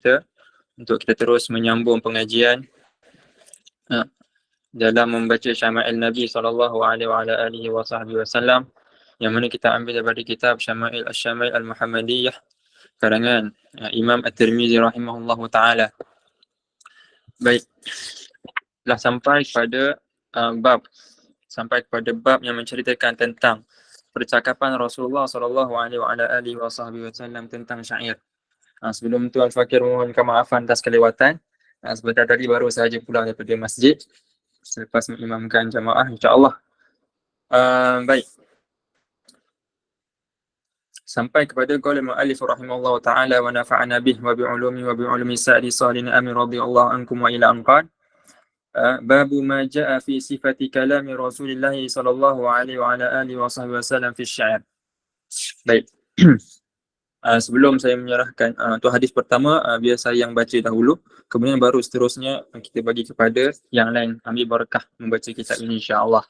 kita untuk kita terus menyambung pengajian dalam membaca Syama'il Nabi SAW, yang mana kita ambil daripada kitab Syama'il Asy-Syama'il Al-Muhammadiyah karangan Imam At-Tirmizi rahimahullahu ta'ala. Baik, telah sampai kepada bab yang menceritakan tentang percakapan Rasulullah SAW tentang syair. Sebelum tu Al-Fakir mohonkan maafan atas kelewatan. Sebentar tadi baru sahaja pulang daripada masjid selepas mengimamkan jamaah, insya-Allah. Baik. Sampai kepada qaul muallif rahimahullahu taala wa nafa'ana bih wa bi ulumi sa'di salihin amin radhiyallahu ankum wa ila anqad. Babu ma jaa fi sifati kalami Rasulillah sallallahu alaihi wa ala alihi wasallam fi syair. Baik. Sebelum saya menyerahkan untuk hadis pertama, biar saya yang baca dahulu, kemudian baru seterusnya kita bagi kepada yang lain ambil barakah membaca kitab ini, insya-Allah.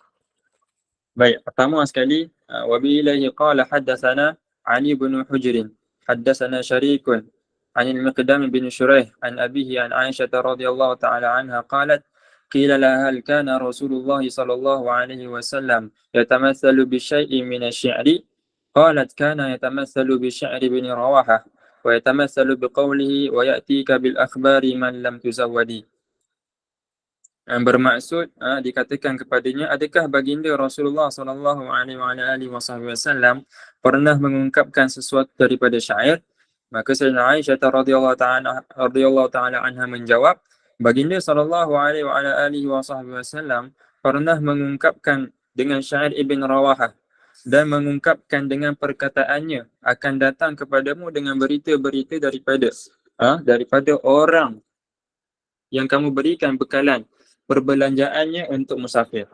Baik, pertama sekali, wa billahi qala haddatsana Ali bin Hujr, haddatsana Syarikun an al-Miqdam bin Shuraih an abihi an Aisyah radhiyallahu ta'ala anha qalat qila laha hal kana Rasulullah sallallahu alaihi wasallam yatamathalu bi syai'in min asy-syi'ri قالت كان يتمثل بشعر بن رواحة ويتمثل بقوله ويأتيك بالأخبار من لم تزودي. Bermaksud dikatakan kepadanya, adakah baginda Rasulullah sallallahu alaihi wasallam pernah mengungkapkan sesuatu daripada syair? Maka Sayyidina Aisyah radhiyallahu ta'ala anha menjawab, baginda sallallahu alaihi wasallam pernah mengungkapkan dengan syair Ibn Rawahah dan mengungkapkan dengan perkataannya, akan datang kepadamu dengan berita-berita daripada orang yang kamu berikan bekalan perbelanjaannya untuk musafir.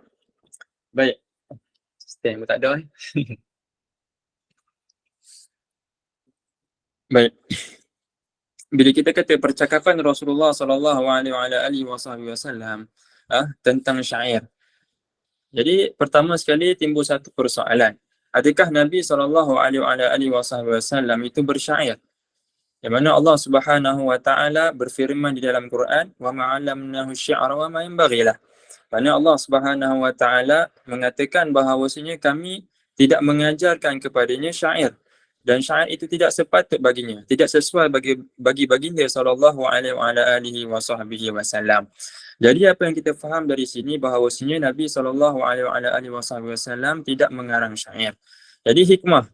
Baik. Sistem tak ada. Baik. Bila kita kata percakapan Rasulullah sallallahu alaihi wasallam tentang syair, jadi pertama sekali timbul satu persoalan. Adakah Nabi SAW itu bersyair? Yang mana Allah Subhanahu wa taala berfirman di dalam Quran, "Wa ma 'allamnahu asy-syi'ra wa ma yanbaghi lah." Mana Allah Subhanahu wa taala mengatakan bahawasanya kami tidak mengajarkan kepadanya syair, dan syair itu tidak sepatut baginya, tidak sesuai bagi baginda sallallahu alaihi wasallam. Jadi apa yang kita faham dari sini bahawasanya Nabi sallallahu alaihi wasallam tidak mengarang syair. Jadi hikmah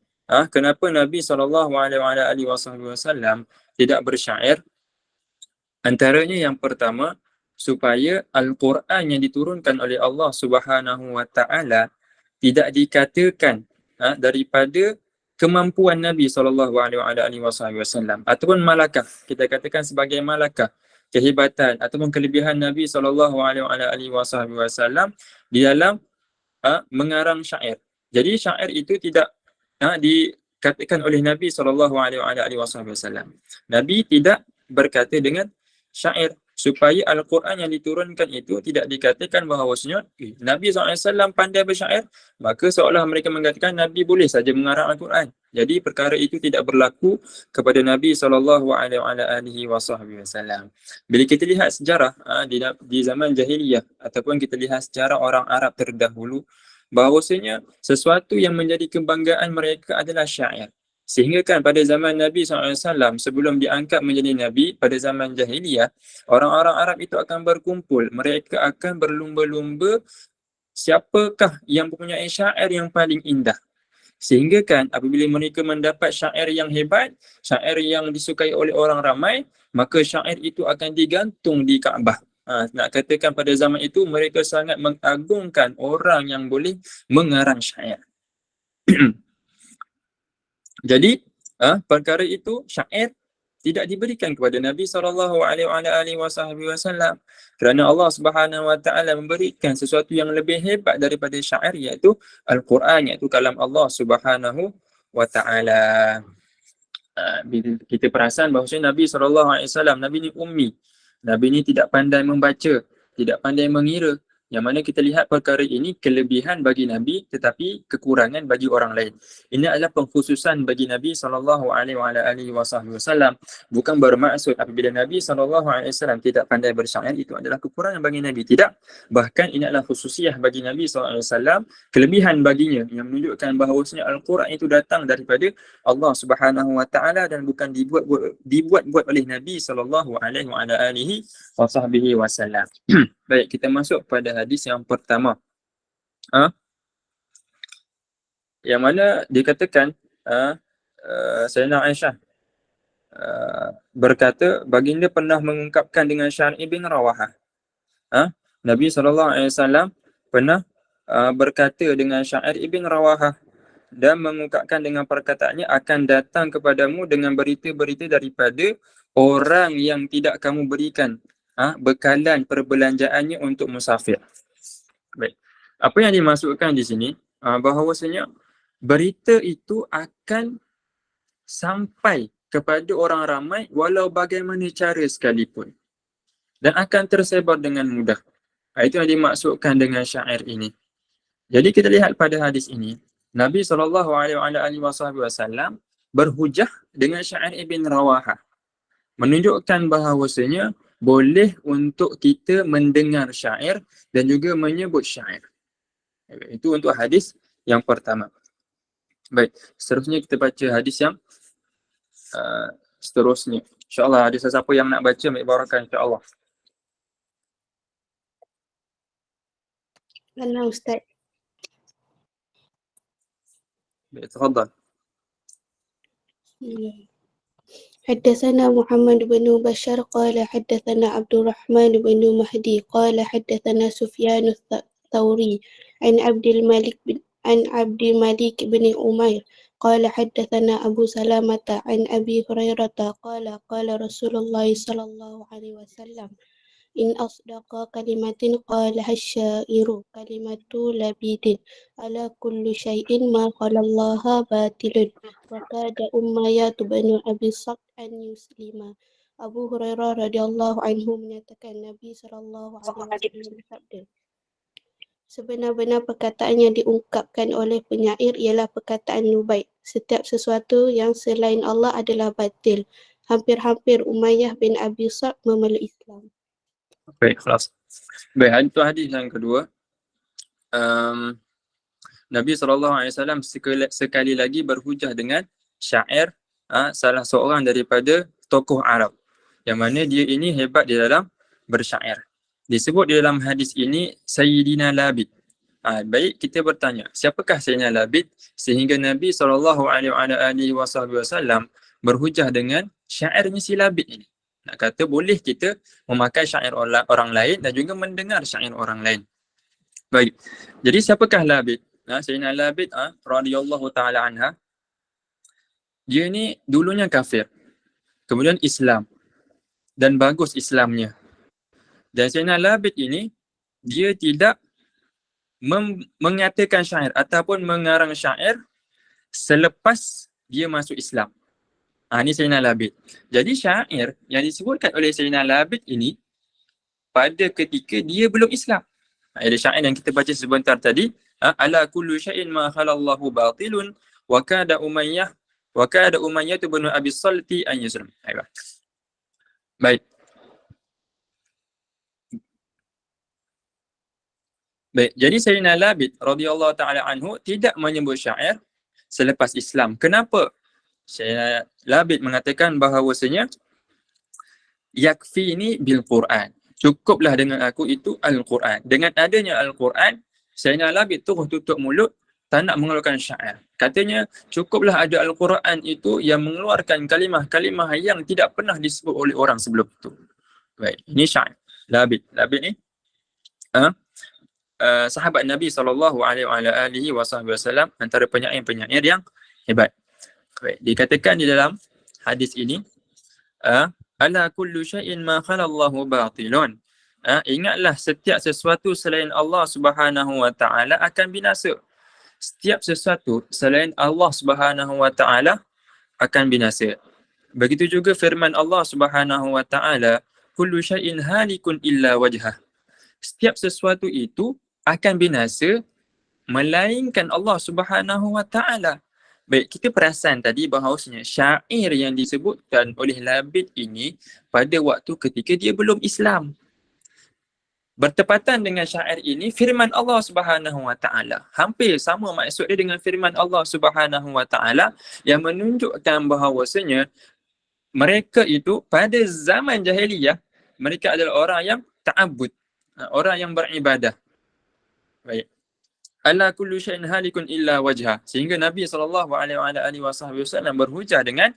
kenapa Nabi sallallahu alaihi wasallam tidak bersyair, antaranya yang pertama, supaya Al-Quran yang diturunkan oleh Allah Subhanahu wa taala tidak dikatakan daripada kemampuan Nabi sallallahu alaihi wasallam ataupun malakah, kita katakan sebagai malakah, kehebatan ataupun kelebihan Nabi sallallahu alaihi wasallam di dalam mengarang syair. Jadi syair itu tidak dikatakan oleh Nabi sallallahu alaihi wasallam. Nabi tidak berkata dengan syair, supaya Al-Quran yang diturunkan itu tidak dikatakan bahawasanya Nabi SAW pandai bersyair, maka seolah mereka mengatakan Nabi boleh saja mengarang Al-Quran. Jadi perkara itu tidak berlaku kepada Nabi SAW. Bila kita lihat sejarah di zaman jahiliyah ataupun kita lihat sejarah orang Arab terdahulu, bahawasanya sesuatu yang menjadi kebanggaan mereka adalah syair. Sehingga kan pada zaman Nabi SAW, sebelum diangkat menjadi Nabi, pada zaman jahiliyah, orang-orang Arab itu akan berkumpul. Mereka akan berlumba-lumba siapakah yang mempunyai syair yang paling indah. Sehingga kan apabila mereka mendapat syair yang hebat, syair yang disukai oleh orang ramai, maka syair itu akan digantung di Kaabah. Nak katakan pada zaman itu mereka sangat mengagungkan orang yang boleh mengarang syair. Jadi perkara itu syair tidak diberikan kepada Nabi SAW, kerana Allah Subhanahu wa taala memberikan sesuatu yang lebih hebat daripada syair, iaitu Al-Quran, iaitu kalam Allah Subhanahu wa taala. Kita perasan bahawa Nabi SAW, Nabi ni ummi. Nabi ni tidak pandai membaca, tidak pandai mengira. Yang mana kita lihat perkara ini kelebihan bagi Nabi tetapi kekurangan bagi orang lain. Ini adalah pengkhususan bagi Nabi SAW. Bukan bermaksud apabila Nabi SAW tidak pandai bersyair, itu adalah kekurangan bagi Nabi. Tidak. Bahkan ini adalah khususiah bagi Nabi SAW, kelebihan baginya yang menunjukkan bahawasanya Al-Quran itu datang daripada Allah Subhanahu Wa Taala dan bukan dibuat-buat oleh Nabi SAW. Baik, kita masuk pada hadis yang pertama. Yang mana dikatakan Sayyidina Aisyah berkata baginda pernah mengungkapkan dengan Syar' ibn Rawahah. Nabi SAW pernah berkata dengan Syar' ibn Rawahah dan mengungkapkan dengan perkataannya, akan datang kepadamu dengan berita-berita daripada orang yang tidak kamu berikan bekalan perbelanjaannya untuk musafir. Baik. Apa yang dimasukkan di sini bahawasanya berita itu akan sampai kepada orang ramai walau bagaimana cara sekalipun dan akan tersebar dengan mudah. Itu yang dimaksudkan dengan syair ini. Jadi kita lihat pada hadis ini, Nabi SAW berhujah dengan Syar' ibn Rawahah, menunjukkan bahawasanya boleh untuk kita mendengar syair dan juga menyebut syair. Itu untuk hadis yang pertama. Baik, seterusnya kita baca hadis yang seterusnya. InsyaAllah ada sesiapa yang nak baca, ambil barakah insyaAllah. Mana Ustaz? Baik, tafadhal. حدثنا محمد بن بشار قال حدثنا عبد الرحمن بن مهدي قال حدثنا سفيان الثوري عن عبد الملك بن أمير قال حدثنا أبو سلامة عن أبي هريرة قال قال رسول الله صلى الله عليه وسلم إن أصدق كلمة قالها الشاعر كلمة لبيد على كل شيء ما قال الله باطل وكاد أمية بن أبي صلت أن يسلم. Abu Hurairah radhiyallahu anhu menyatakan Nabi sallallahu alaihi wasallam bersabda, sebenar-benar perkataan yang diungkapkan oleh penyair ialah perkataan Nubaid. Setiap sesuatu yang selain Allah adalah batil. Hampir-hampir Umayyah bin Abi Salt memeluk Islam. Baik, kelas. Baik, itu hadis yang kedua. Nabi SAW sekali lagi berhujah dengan syair salah seorang daripada tokoh Arab. Yang mana dia ini hebat di dalam bersyair. Disebut di dalam hadis ini Sayyidina Labid. Baik, kita bertanya, siapakah Sayyidina Labid sehingga Nabi SAW berhujah dengan syairnya si Labid ini? Nak kata boleh kita memakai syair orang lain dan juga mendengar syair orang lain. Baik. Jadi siapakah Labid? Sayyidina Labid radhiyallahu taala anha. Dia ni dulunya kafir. Kemudian Islam. Dan bagus Islamnya. Dan Sayyidina Labid ini dia tidak mengatakan syair ataupun mengarang syair selepas dia masuk Islam. Ini Sayyidina Labid. Jadi syair yang disebutkan oleh Sayyidina Labid ini pada ketika dia belum Islam. Ada syair yang kita baca sebentar tadi, ala kullu syai'in ma khalallahu batilun wa kada Umayyah bin Abi Salti an yuslim. Baik. Baik, jadi Sayyidina Labid radhiyallahu taala anhu tidak menyebut syair selepas Islam. Kenapa? Sayyidina Labid mengatakan bahawasanya yakfini bil Quran. Cukuplah dengan aku itu Al-Quran. Dengan adanya Al-Quran, Sayyidina Labid terus tutup mulut, tak nak mengeluarkan syair. Katanya cukuplah ada Al-Quran itu yang mengeluarkan kalimah-kalimah yang tidak pernah disebut oleh orang sebelum itu. Baik, ini syair Labid. Labid ni sahabat Nabi SAW, antara penyair-penyair yang hebat. Baik, dikatakan di dalam hadis ini, ala kullu syai'in ma khalallahu batilun. Ingatlah setiap sesuatu selain Allah Subhanahu wa taala akan binasa. Setiap sesuatu selain Allah Subhanahu wa taala akan binasa. Begitu juga firman Allah Subhanahu wa taala, kullu syai'in halikun illa wajhah. setiap sesuatu itu akan binasa melainkan Allah Subhanahu Wa Taala. Baik, kita perasan tadi bahawasanya syair yang disebutkan oleh Labid ini pada waktu ketika dia belum Islam. Bertepatan dengan syair ini firman Allah Subhanahu Wa Taala. Hampir sama maksud dia dengan firman Allah Subhanahu Wa Taala yang menunjukkan bahawasanya mereka itu pada zaman jahiliyah mereka adalah orang yang ta'abbud, orang yang beribadah. Baik. Ala kullu syai'in halikun illa wajha. Sehingga Nabi SAW berhujah dengan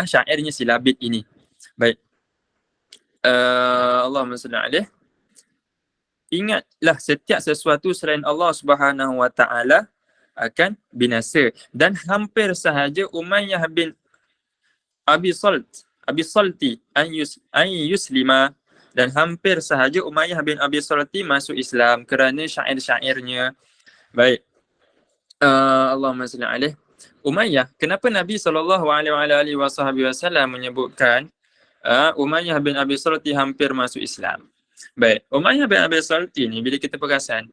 syairnya si Labid ini. Baik. Allahumma salli alaih. Ingatlah setiap sesuatu selain Allah Subhanahu Wa Taala akan binasa, dan hampir sahaja Umayyah bin Abi Salti an yuslima, dan hampir sahaja Umayyah bin Abi Salti masuk Islam kerana syair-syairnya. Baik. Allahumma salli alaih. Umayyah, kenapa Nabi SAW menyebutkan Umayyah bin Abi Salti hampir masuk Islam? Baik, Umayyah bin Abi Salti ni bila kita perasan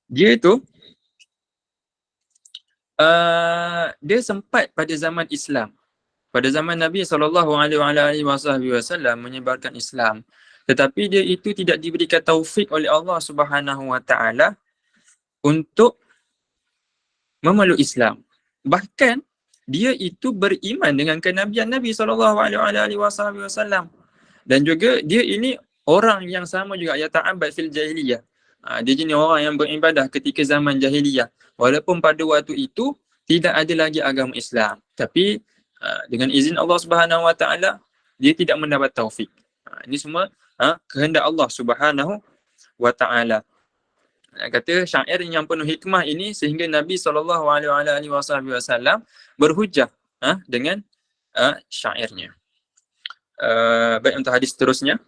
dia tu dia sempat pada zaman Islam, pada zaman Nabi SAW menyebarkan Islam, tetapi dia itu tidak diberikan taufik oleh Allah Subhanahu Wa Taala untuk memeluk Islam. Bahkan dia itu beriman dengan kenabian Nabi SAW, dan juga dia ini orang yang sama juga yata'abbad fil jahiliyah. Dia jenis orang yang beribadah ketika zaman jahiliyah, walaupun pada waktu itu tidak ada lagi agama Islam, tapi dengan izin Allah Subhanahu Wa Taala dia tidak mendapat taufik. Ini semua kehendak Allah Subhanahu Wa Taala. Kata syair yang penuh hikmah ini sehingga Nabi SAW berhujah dengan syairnya. Baik, untuk hadis seterusnya,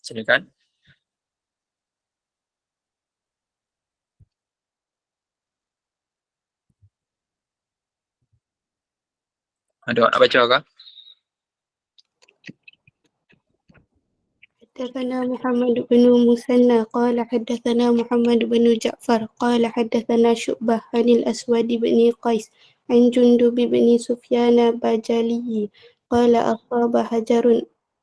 silakan. Ada orang nak baca ke? حدثنا محمد بن مسنى قال حدثنا محمد بن جعفر قال حدثنا شعبة عن الأسود بن قيس عن جندب بن سفيان بجلي قال أصاب حجر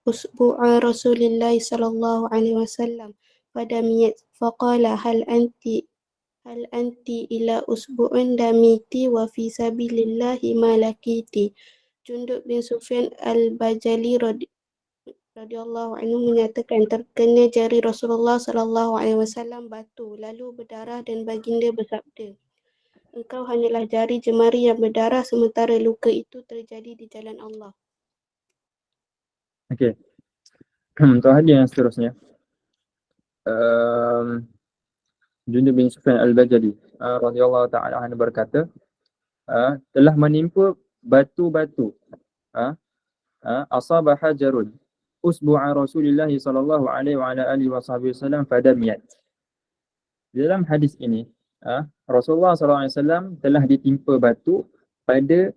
أصبع رسول الله صلى الله عليه وسلم فدميت فقال هل أنت إلى أصبع دميت وفي سبيل الله ما لقيت. Jundub bin Sufyan al-Bajali radhiyallahu anhu menyatakan terkena jari Rasulullah sallallahu alaihi wasallam batu lalu berdarah, dan baginda bersabda, engkau hanyalah jari jemari yang berdarah sementara luka itu terjadi di jalan Allah. Okey. Untuk hadis yang seterusnya, Jundub bin Sufyan al-Bajali radhiyallahu ta'ala anhu berkata, telah menimpa batu-batu, asaba hajarun usbu'a Rasulullah sallallahu alaihi wa ala alihi wasallam fadamiyat. Dalam hadis ini, Rasulullah sallallahu alaihi wasallam telah ditimpa batu pada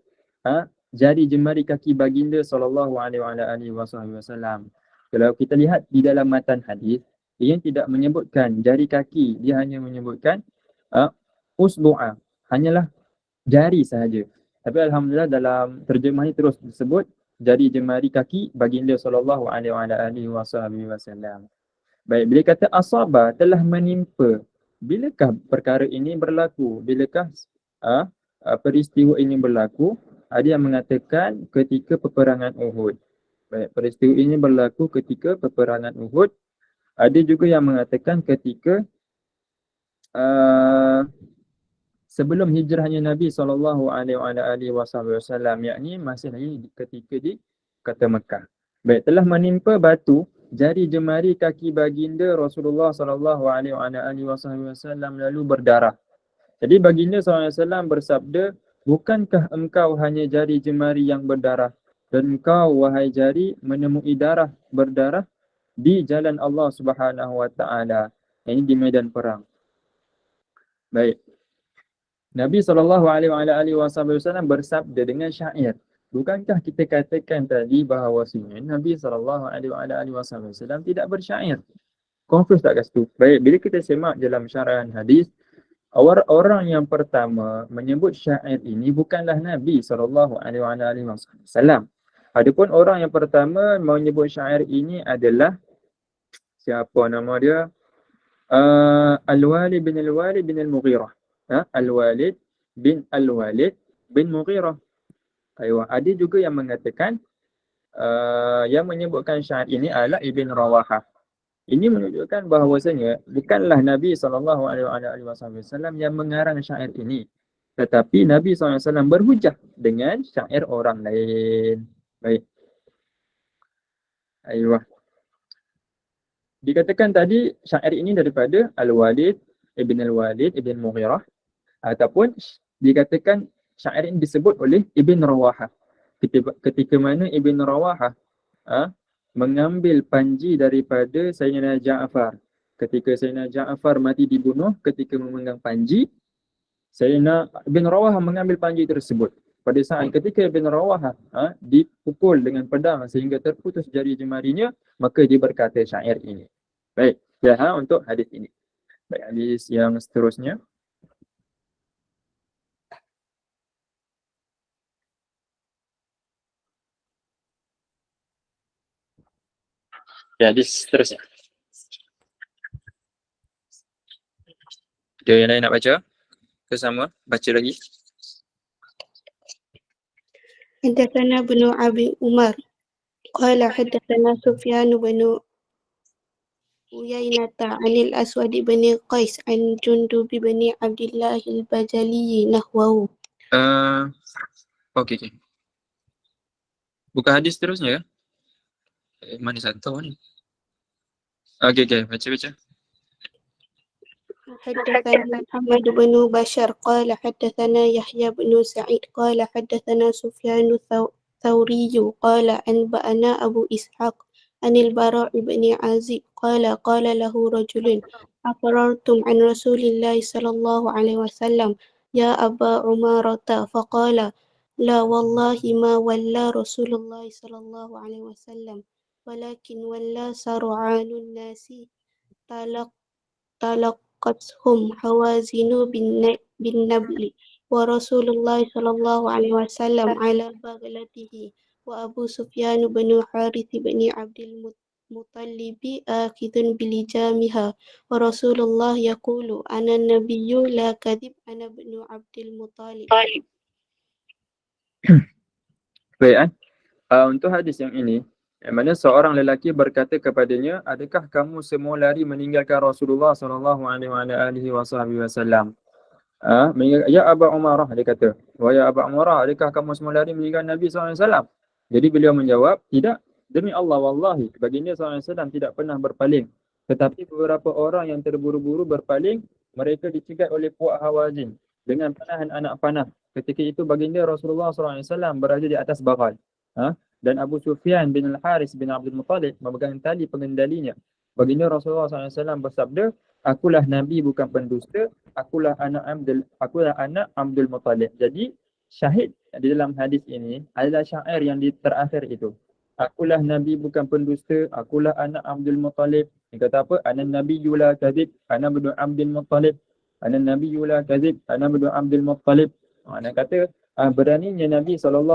jari jemari kaki baginda sallallahu alaihi wa ala alihi wasallam. Kalau kita lihat di dalam matan hadis, ia tidak menyebutkan jari kaki, dia hanya menyebutkan usbu'a, hanyalah jari sahaja. Tapi alhamdulillah dalam terjemah ini terus disebut jari jemari kaki baginda sallallahu alaihi wasallam. Baik, bila kata asaba, telah menimpa, bilakah perkara ini berlaku? Bilakah peristiwa ini berlaku? Ada yang mengatakan ketika peperangan Uhud. Baik, peristiwa ini berlaku ketika peperangan Uhud. Ada juga yang mengatakan ketika sebelum hijrahnya Nabi SAW, yakni masih lagi ketika di kota Mekah. Baik, telah menimpa batu jari jemari kaki baginda Rasulullah SAW lalu berdarah. Jadi baginda SAW bersabda, bukankah engkau hanya jari jemari yang berdarah, dan engkau wahai jari menemui darah berdarah di jalan Allah Subhanahu Wa Taala, ini di medan perang. Baik. Nabi SAW bersabda dengan syair. Bukankah kita katakan tadi bahawasanya Nabi SAW tidak bersyair? Confuse tak kat situ? Baik, bila kita semak dalam syarahan hadis, orang yang pertama menyebut syair ini bukanlah Nabi SAW. Adapun orang yang pertama menyebut syair ini adalah siapa nama dia? Al-Walid bin Al-Walid bin Al-Mughirah. Al-Walid bin Al-Walid bin Mughirah. Ada juga yang mengatakan yang menyebutkan syair ini adalah Ibn Rawahah. Ini menunjukkan bahawasanya bukanlah Nabi SAW yang mengarang syair ini, tetapi Nabi SAW berhujah dengan syair orang lain. Baik. Ayuh. Dikatakan tadi syair ini daripada Al-Walid Ibn Mughirah, ataupun dikatakan syair ini disebut oleh Ibn Rawahah. Ketika mana Ibn Rawahah mengambil panji daripada Sayyidina Ja'far. Ketika Sayyidina Ja'far mati dibunuh ketika memegang panji, Sayyidina Ibn Rawahah mengambil panji tersebut. Pada saat ketika Ibn Rawahah dipukul dengan pedang sehingga terputus jari jemarinya, maka dia berkata syair ini. Baik, untuk hadis ini. Baik, hadis yang seterusnya. Ya, hadis seterusnya. Ada yang lain nak baca? Sama, baca lagi. حدثنا بن أبي عمر قال حدثنا سفيان بن عيينة عن الأسود بن قيس عن جندب بن عبد الله البجلي نحوه. Okey. Buka hadis terusnya ya? Mana satu ni? Okey, baca. حدثنا محمد بن بشر قال حدثنا يحيى بن سعيد قال حدثنا سفيان الثوري قال أنبأنا أبو إسحاق عن البراء بن عازب قال له رجل أقررتم عن رسول الله صلى الله عليه وسلم يا أبا عمارة فقال لا والله ما ولى رسول الله صلى الله عليه وسلم ولكن ولى سرعان الناس تلقتهم حوازن بالنبل ورسول الله صلى الله عليه وسلم على بغلته وأبو سفيان بن حارث بن عبد المطلب آخذ بلجامها ورسول الله يقول أنا النبي لا كذب أنا ابن عبد المطلب. Baik, untuk hadis yang ini, yang mana seorang lelaki berkata kepadanya, adakah kamu semua lari meninggalkan Rasulullah SAW? Ya Aba Umarah, dia kata, wahai Aba Umarah, adakah kamu semua lari meninggalkan Nabi SAW? Jadi beliau menjawab, tidak, demi Allah wallahi, baginda SAW tidak pernah berpaling. Tetapi beberapa orang yang terburu-buru berpaling, mereka dicegat oleh puak Hawazin dengan panahan anak panah. Ketika itu baginda Rasulullah SAW berada di atas bagal. Dan Abu Sufyan bin Al-Haris bin Abdul Muttalib memegang tali pengendalinya. Baginda Rasulullah SAW bersabda, akulah Nabi bukan pendusta, akulah anak Abdul Muttalib. Jadi syahid di dalam hadis ini adalah syair yang di terakhir itu. Akulah Nabi bukan pendusta, akulah anak Abdul Muttalib. Dia kata apa? Ana Nabi la kadhib, ana ibnu Abdul Muttalib. Ana Nabi la kadhib, ana ibnu Abdul Muttalib. Dia kata beraninya Nabi SAW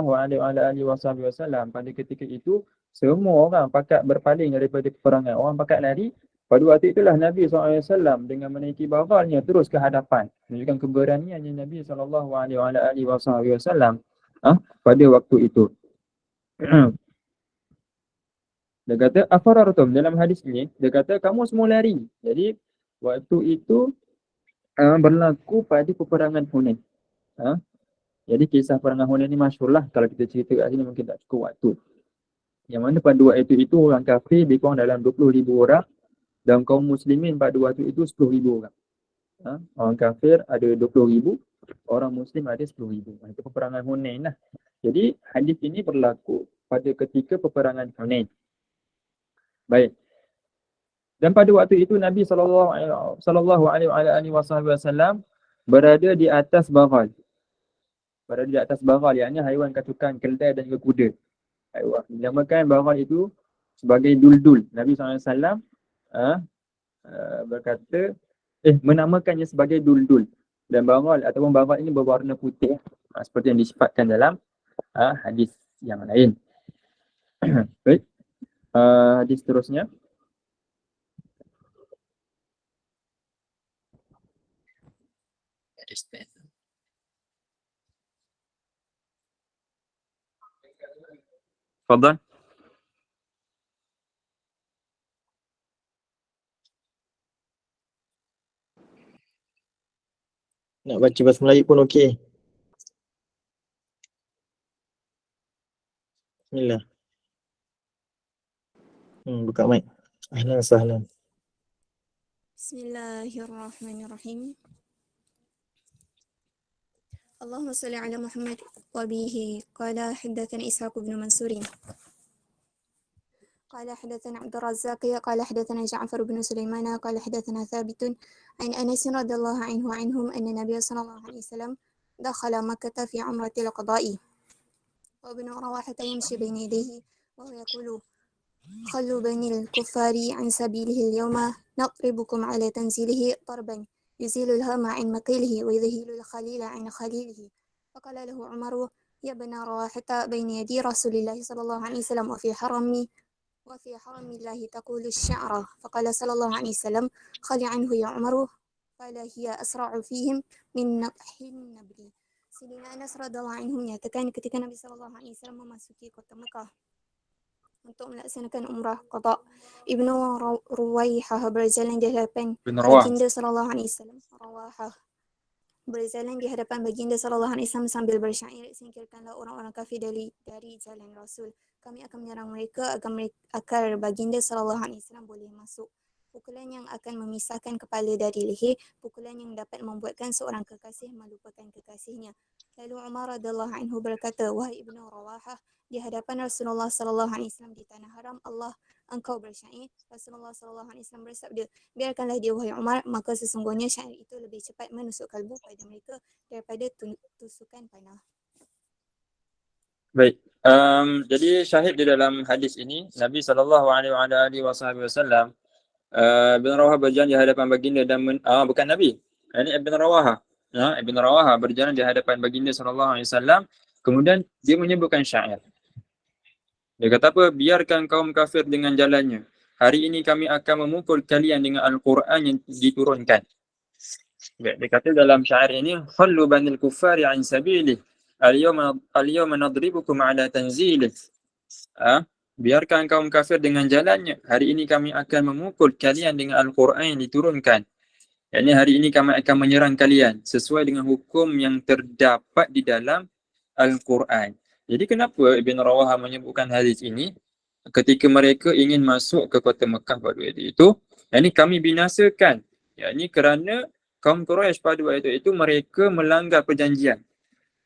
pada ketika itu, semua orang pakat berpaling daripada peperangan. Orang pakat lari. Pada waktu itulah Nabi SAW dengan menaiki bagalnya terus ke hadapan. Menunjukkan keberaniannya Nabi SAW pada waktu itu. Dia kata, afarartum, dalam hadis ini, dia kata, kamu semua lari. Jadi, waktu itu berlaku pada peperangan Hunain. Jadi kisah perangan Hunain ni masyhurlah. Kalau kita cerita kat sini mungkin tak cukup waktu. Yang mana pada waktu itu orang kafir lebih kurang dalam 20,000 orang dan kaum muslimin pada waktu itu 10,000 orang. Orang kafir ada 20,000, orang muslim ada 10,000. Itu peperangan Hunain lah. Jadi hadis ini berlaku pada ketika peperangan Hunain. Baik. Dan pada waktu itu Nabi sallallahu alaihi wasallam berada di atas bagal. berada di atas baral, yakni haiwan katukan keldai dan juga kuda. Haiwan dinamakan baral itu sebagai duldul. Nabi SAW berkata menamakannya sebagai duldul. Dan baral ataupun baral ini berwarna putih seperti yang disifatkan dalam hadis yang lain. Baik. Hadis seterusnya. Fadhal. Nak baca bahasa Melayu pun okey. Bismillah. Buka mic. Ahlan sahlan. Bismillahirrahmanirrahim. Allahumma salli ala Muhammad wa bihi qala hadatsana Ishaq bin Mansur qala hadatsana Abdul Razzaq qala hadatsana Ja'far bin Sulaiman qala hadatsana Thabit an Anas radhiyallahu anhu anhum anna Nabiy sallallahu alaihi wasallam dakhala Makkah fi umratil qada'i wa ibn Rawahah yamshi bayna yadayhi wa huwa yaqulu خلوا بني الكفار عن سبيله اليوم نضربكم على تنزيله ضربا يزيل الهم عن مقيله ويذهل الخليل عن خليله. فقال له عمر يا ابن رواحة بين يدي رسول الله صلى الله عليه وسلم وفي حرم الله تقول الشعر. فقال صلى الله عليه وسلم خل عنه يا عمر فلا هي أسرع فيهم من نطح النبل. Sayyidina Anas radhiyallahu anhu menyatakan ketika Nabi sallallahu alaihi wasallam memasuki kota Mekah untuk melaksanakan umrah qada, Ibnu Ruwaihah berjalan di hadapan baginda sallallahu alaihi wasallam. Rawahah berjalan di hadapan baginda sallallahu alaihi wasallam sambil bersyair, singkirkanlah orang-orang kafir dari jalan Rasul. Kami akan menyerang mereka agar baginda sallallahu alaihi wasallam boleh masuk. Pukulan yang akan memisahkan kepala dari leher, pukulan yang dapat membuatkan seorang kekasih melupakan kekasihnya. Lalu Umar radhiyallahu anhu berkata, wahai Ibnu Rawahah, di hadapan Rasulullah sallallahu alaihi wasallam di tanah haram Allah engkau bersyair. Rasulullah sallallahu alaihi wasallam bersabda, biarkanlah dia wahai Umar, maka sesungguhnya syair itu lebih cepat menusuk kalbu pada mereka daripada tusukan panah. Baik. Jadi syahid di dalam hadis ini Nabi sallallahu alaihi wasallam Ibn Rawahah berjalan di hadapan baginda dan bukan Nabi. Ini Ibn Rawahah. Ibn Rawahah berjalan di hadapan baginda sallallahu alaihi wasallam, kemudian dia menyebutkan syair. Dia kata apa? Biarkan kaum kafir dengan jalannya. Hari ini kami akan memukul kalian dengan Al-Quran yang diturunkan. Dia kata dalam syair ini, khallu banil kuffari an sabilih. Al-yawma nadribukum ala tanzilih. Biarkan kaum kafir dengan jalannya. Hari ini kami akan memukul kalian dengan Al-Quran yang diturunkan. Yakni hari ini kami akan menyerang kalian sesuai dengan hukum yang terdapat di dalam Al-Quran. Jadi kenapa Ibn Rawahah menyebutkan hadis ini ketika mereka ingin masuk ke kota Mekah pada waktu itu, yakni kami binasakan. Yakni kerana kaum Quraisy pada waktu itu mereka melanggar perjanjian.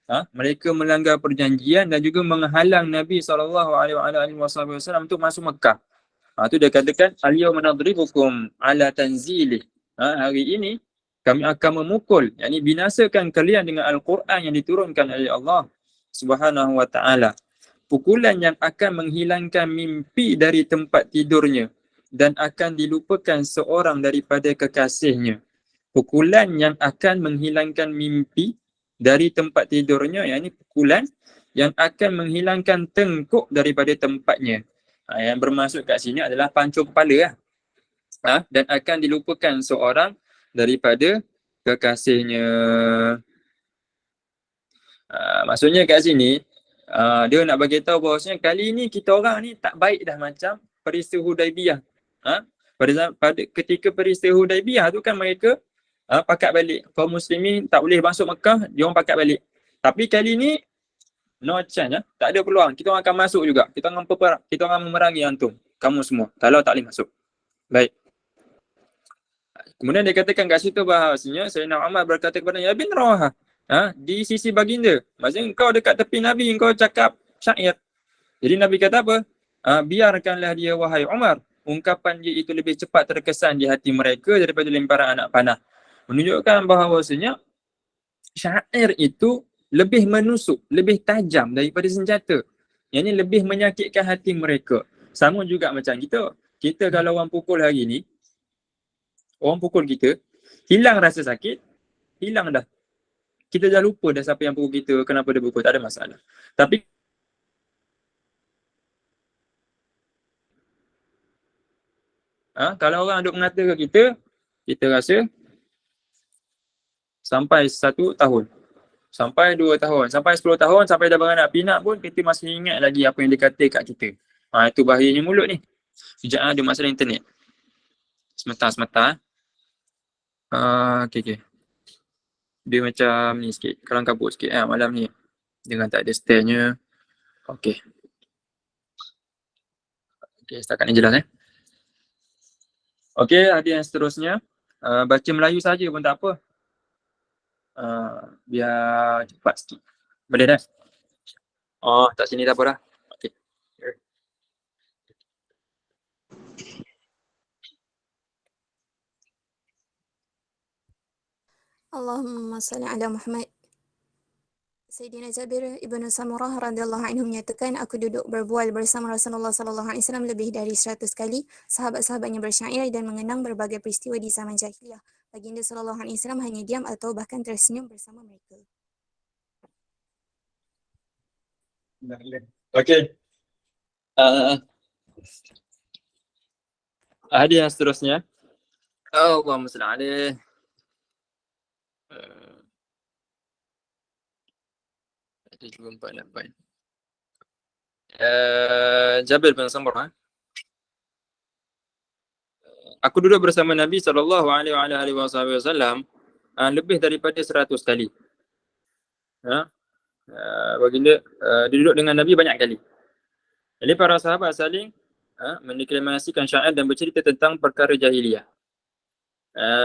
Mereka melanggar perjanjian dan juga menghalang Nabi SAW untuk masuk Mekah. Itu dia katakan al-yawma nadribukum ala tanzilih. Hari ini kami akan memukul, yakni binasakan kalian dengan Al-Quran yang diturunkan oleh Allah Subhanahu wa ta'ala. Pukulan yang akan menghilangkan mimpi dari tempat tidurnya dan akan dilupakan seorang daripada kekasihnya. Pukulan yang akan menghilangkan mimpi dari tempat tidurnya, yakni pukulan yang akan menghilangkan tengkuk daripada tempatnya. Yang bermaksud kat sini adalah pancung kepala dan akan dilupakan seorang daripada kekasihnya. Maksudnya kat sini dia nak bagi tahu bahawasanya kali ni kita orang ni tak baik dah macam peristiwa Hudaibiyah. Pada ketika peristiwa Hudaibiyah tu kan mereka pakat balik. Kaum muslimin tak boleh masuk Mekah, dia orang pakat balik. Tapi kali ni no chance, tak ada peluang. Kita orang akan masuk juga. Kita orang memerangi antum, kamu semua, kalau tak boleh masuk. Baik. Kemudian dia katakan kat situ bahawasanya Sayyidina Umar berkata kepada ya bin Rawahah, di sisi baginda. Maksudnya kau dekat tepi Nabi, kau cakap syair. Jadi Nabi kata apa? Biarkanlah dia wahai Umar. Ungkapan dia itu lebih cepat terkesan di hati mereka daripada lemparan anak panah. Menunjukkan bahawasanya syair itu lebih menusuk, lebih tajam daripada senjata. Yang ni lebih menyakitkan hati mereka. Sama juga macam kita. Kita kalau orang pukul hari ni, orang pukul kita, hilang rasa sakit, hilang dah. Kita dah lupa dah siapa yang pukul kita, kenapa dia pukul, tak ada masalah. Tapi kalau orang duk mengata ke kita rasa sampai 1 tahun, sampai 2 tahun, sampai 10 tahun, sampai dah beranak pinak pun kita masih ingat lagi apa yang dia kata kat kita. Itu bahayanya mulut ni. Sekejap ada masalah internet. Sebentar. Okay. Dia macam ni sikit, kelang kabut sikit malam ni. Dengan tak ada stand-nya. Okay, setakat ni jelas Okay, ada yang seterusnya. Baca Melayu saja pun tak apa. Biar cepat sikit. Boleh dah? Tak sini tak apa dah. Okay. Allahumma salli ala Muhammad. Sayyidina Jabir ibn Samurah radhiyallahu anhu menyatakan, aku duduk berbual bersama Rasulullah sallallahu alaihi wasallam lebih dari 100 kali. Sahabat-sahabatnya bersyair dan mengenang berbagai peristiwa di zaman jahiliyah. Baginda sallallahu alaihi wasallam hanya diam atau bahkan tersenyum bersama mereka. Okay. Ada yang seterusnya. Allahumma salli alaihi. Ada 248. Jabir bin Samurah. Aku duduk bersama Nabi SAW lebih daripada 100 kali. Baginda dia duduk dengan Nabi banyak kali. Jadi para sahabat saling mendeklamasikan syair dan bercerita tentang perkara jahiliyah.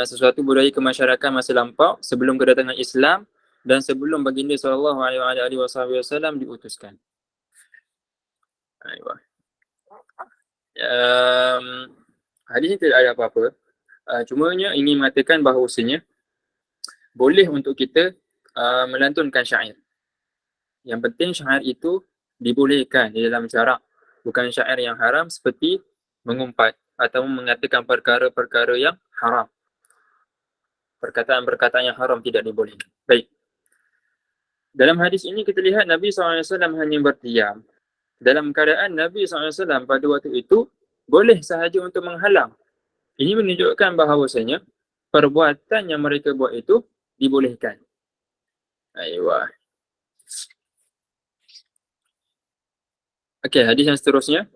Sesuatu budaya kemasyarakat masa lampau sebelum kedatangan Islam dan sebelum baginda SAW diutuskan. Hadis ini tidak ada apa-apa. Cumanya ingin mengatakan bahawasanya boleh untuk kita melantunkan syair. Yang penting syair itu dibolehkan di dalam syarak. Bukan syair yang haram seperti mengumpat atau mengatakan perkara-perkara yang haram. Perkataan-perkataan yang haram tidak dibolehkan. Baik. Dalam hadis ini kita lihat Nabi SAW hanya berdiam. Dalam keadaan Nabi SAW pada waktu itu boleh sahaja untuk menghalang. Ini menunjukkan bahawasanya perbuatan yang mereka buat itu dibolehkan. Okay, hadis yang seterusnya.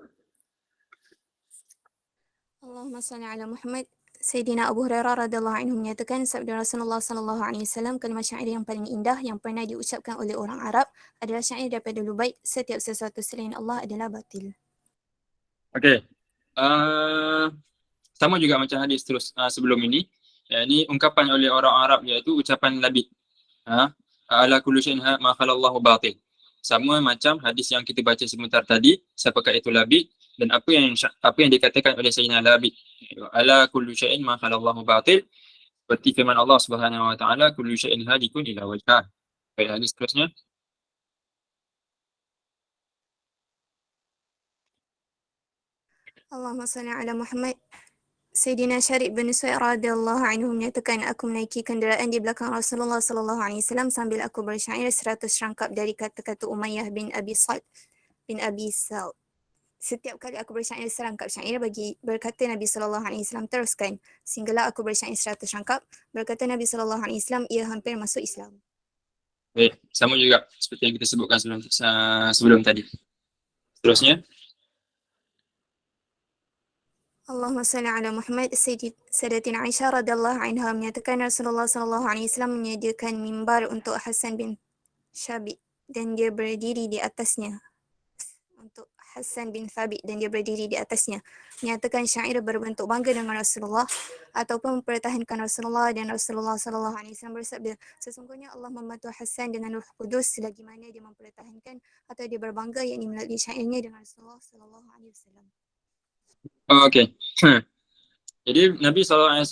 Allahumma salli ala Muhammad. Sayyidina Abu Hurairah radhiyallahu anhu menyatakan, sabda Rasulullah sallallahu alaihi wasallam, kalimah syair yang paling indah yang pernah diucapkan oleh orang Arab adalah syair daripada Lubaid, setiap sesuatu selain Allah adalah batil. Okay. Sama juga macam hadis terus sebelum ini. Ini ungkapan oleh orang Arab, iaitu ucapan labid. Ala kullu syai'in ma khalallahu batil. Sama macam hadis yang kita baca sebentar tadi, siapakah itu labid dan apa yang dikatakan oleh Sayyidina Labid. Ala kullu syai'in ma khalallahu batil. Seperti firman Allah Subhanahu wa taala, kullu syai'in halikun ila wajhah. Baik, hadis seterusnya. Allahumma salli ala Muhammad. Sayyidina Syarib bin Su'aid radhiyallahu anhu menyatakan, aku menaiki kenderaan di belakang Rasulullah sallallahu alaihi wasallam sambil aku bersyair 100 rangkap dari kata-kata Umayyah bin Abi Sa'd. Setiap kali aku bersyair serangkap syair berkata Nabi sallallahu alaihi wasallam, teruskan. Sehinggalah aku bersyair 100 rangkap, berkata Nabi sallallahu alaihi wasallam, ia hampir masuk Islam. Baik, sama juga seperti yang kita sebutkan sebelum tadi. Terusnya. Allahumma salli ala Muhammad. Sayyidatina Aisyah radhiyallahu anha menyatakan Rasulullah sallallahu alaihi wasallam menyediakan mimbar untuk Hasan bin Thabit dan dia berdiri di atasnya. Menyatakan syair berbentuk bangga dengan Rasulullah ataupun mempertahankan Rasulullah, dan Rasulullah sallallahu alaihi wasallam bersabda, sesungguhnya Allah membantu Hasan dengan Ruh Kudus selagi mana dia mempertahankan atau dia berbangga, yakni melalui syairnya dengan Rasulullah sallallahu alaihi wasallam. Okay. Jadi Nabi SAW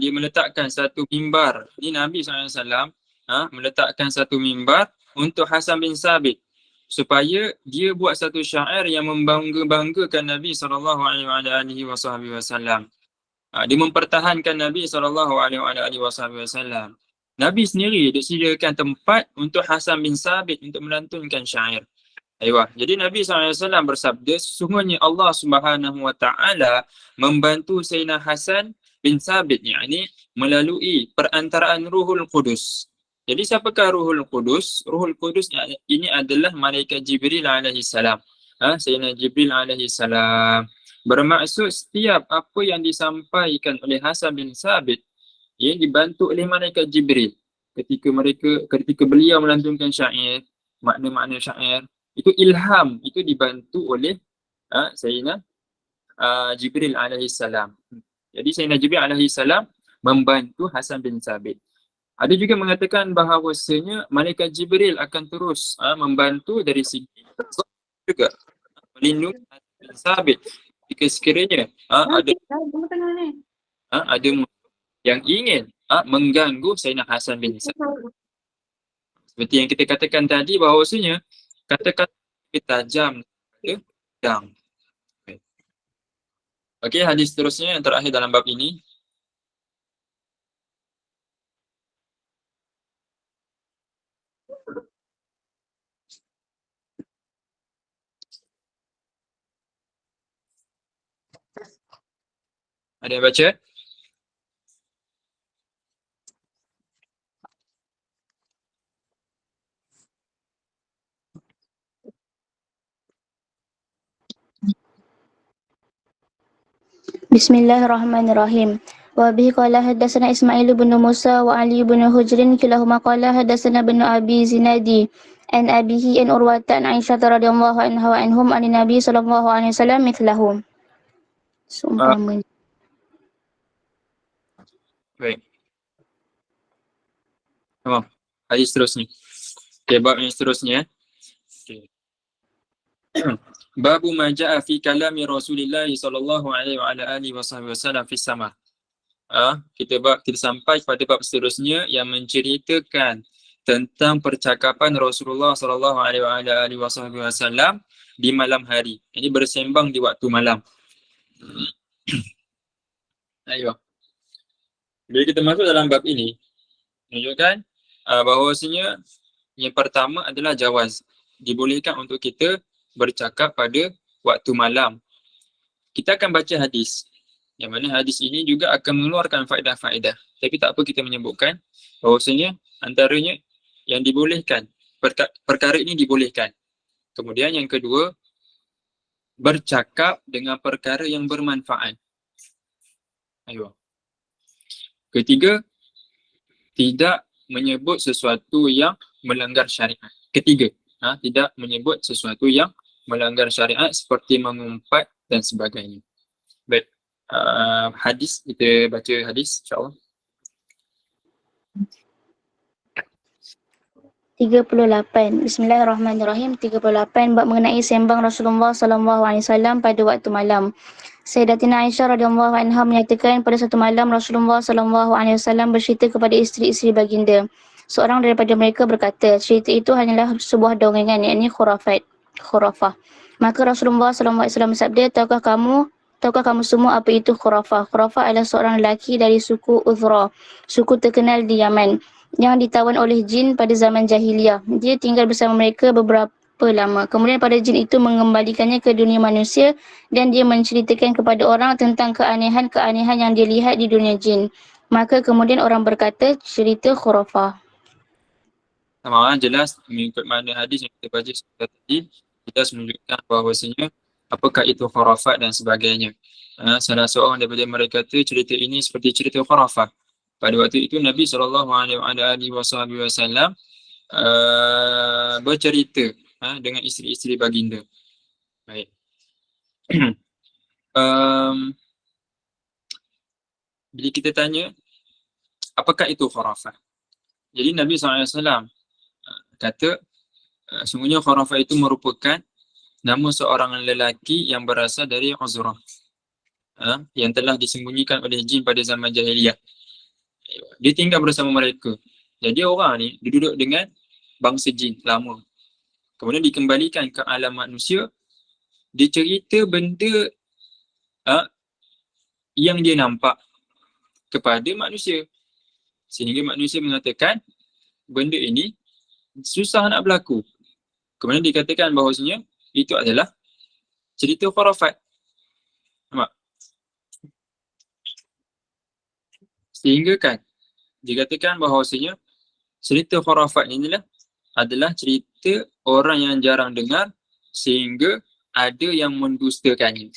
dia meletakkan satu mimbar. Ini Nabi SAW meletakkan satu mimbar untuk Hasan bin Sabit supaya dia buat satu syair yang membangga-banggakan Nabi SAW. Dia mempertahankan Nabi SAW. Nabi sendiri dia sediakan tempat untuk Hasan bin Sabit untuk melantunkan syair. Jadi Nabi SAW bersabda, sesungguhnya Allah Subhanahu Wa Taala membantu Sayyidina Hasan bin Sabit, yakni melalui perantaraan Ruhul Qudus. Jadi siapakah Ruhul Qudus? Ruhul Qudus ini adalah malaikat Jibril alaihi salam. Sayyidina Jibril alaihi salam. Bermaksud setiap apa yang disampaikan oleh Hasan bin Sabit ia dibantu oleh malaikat Jibril. Ketika beliau melantunkan syair, makna-makna syair, itu ilham, itu dibantu oleh Sayyidina Jibril alaihi salam. Jadi Sayyidina Jibril alaihi salam membantu Hasan bin Sabit. Ada juga mengatakan bahawasanya malaikat Jibril akan terus membantu dari segi juga melindungi Hasan bin Sabit jika sekiranya ada yang ingin mengganggu Sayyidina Hasan bin Sabit. Seperti yang kita katakan tadi bahawasanya kata-kata tajam pedang. Okey, hadis seterusnya yang terakhir dalam bab ini. Ada yang baca? Bismillahirrahmanirrahim. Wa bihi qala hadatsana Ismail bin Musa wa Ali bin Hujrin kilahuma qala hadatsana bin Abi Zinadi an abihi an Urwata an Aisyah radhiyallahu anha wa anhum an Nabi sallallahu alaihi wasallam mithlahum. Seumpamanya. Baik. Tamam. Hadis seterusnya. Okey, bab yang seterusnya. Okey. Babu ma jaa fi kalami Rasulillah sallallahu alaihi wa ala alihi wasallam fi sama. Kita sampai pada bab seterusnya yang menceritakan tentang percakapan Rasulullah sallallahu alaihi wa ala alihi wasallam di malam hari. Ini bersembang di waktu malam. Ayo. Bila kita masuk dalam bab ini, menunjukkan bahawasanya yang pertama adalah jawaz. Dibolehkan untuk kita bercakap pada waktu malam. Kita akan baca hadis. Yang mana hadis ini juga akan mengeluarkan faedah-faedah. Tapi tak apa kita menyebutkan bahawasanya antaranya yang dibolehkan. Perkara ini dibolehkan. Kemudian yang kedua, bercakap dengan perkara yang bermanfaat. Ayo. Ketiga, tidak menyebut sesuatu yang melanggar syariat. Ketiga, tidak menyebut sesuatu yang melanggar syariat seperti mengumpat dan sebagainya. Baik, hadis, kita baca hadis insyaAllah. 38. Bismillahirrahmanirrahim. 38 bab mengenai sembang Rasulullah sallallahu alaihi wasallam pada waktu malam. Sayyidatina Aisyah radhiyallahu anha menyatakan pada satu malam Rasulullah sallallahu alaihi wasallam bercerita kepada isteri-isteri baginda. Seorang daripada mereka berkata, cerita itu hanyalah sebuah dongengan, yakni khurafah. Maka Rasulullah sallallahu alaihi wasallam bersabda, tahukah kamu semua apa itu khurafah? Khurafah adalah seorang lelaki dari suku Uzra, suku terkenal di Yaman, yang ditawan oleh jin pada zaman jahiliyah. Dia tinggal bersama mereka beberapa lama. Kemudian pada jin itu mengembalikannya ke dunia manusia dan dia menceritakan kepada orang tentang keanehan-keanehan yang dia lihat di dunia jin. Maka kemudian orang berkata cerita khurafah. Sama jelas mengikut makna hadis yang kita baca tadi, kita menunjukkan bahawasanya apakah itu khurafat dan sebagainya. Salah seorang daripada mereka kata cerita ini seperti cerita khurafat. Pada waktu itu Nabi SAW bercerita dengan isteri-isteri baginda. Baik. Bila kita tanya apakah itu khurafat, jadi Nabi SAW kata sungguhnya khurafat itu merupakan nama seorang lelaki yang berasal dari Uzrah, yang telah disembunyikan oleh jin pada zaman jahiliyah. Dia tinggal bersama mereka. Jadi orang ni dia duduk dengan bangsa jin lama. Kemudian dikembalikan ke alam manusia, dia cerita benda yang dia nampak kepada manusia. Sehingga manusia mengatakan benda ini susah nak berlaku. Kemudian dikatakan bahawasanya itu adalah cerita khurafat. Nampak? Sehingga kan dikatakan bahawasanya cerita khurafat ini adalah cerita orang yang jarang dengar sehingga ada yang mendustakannya.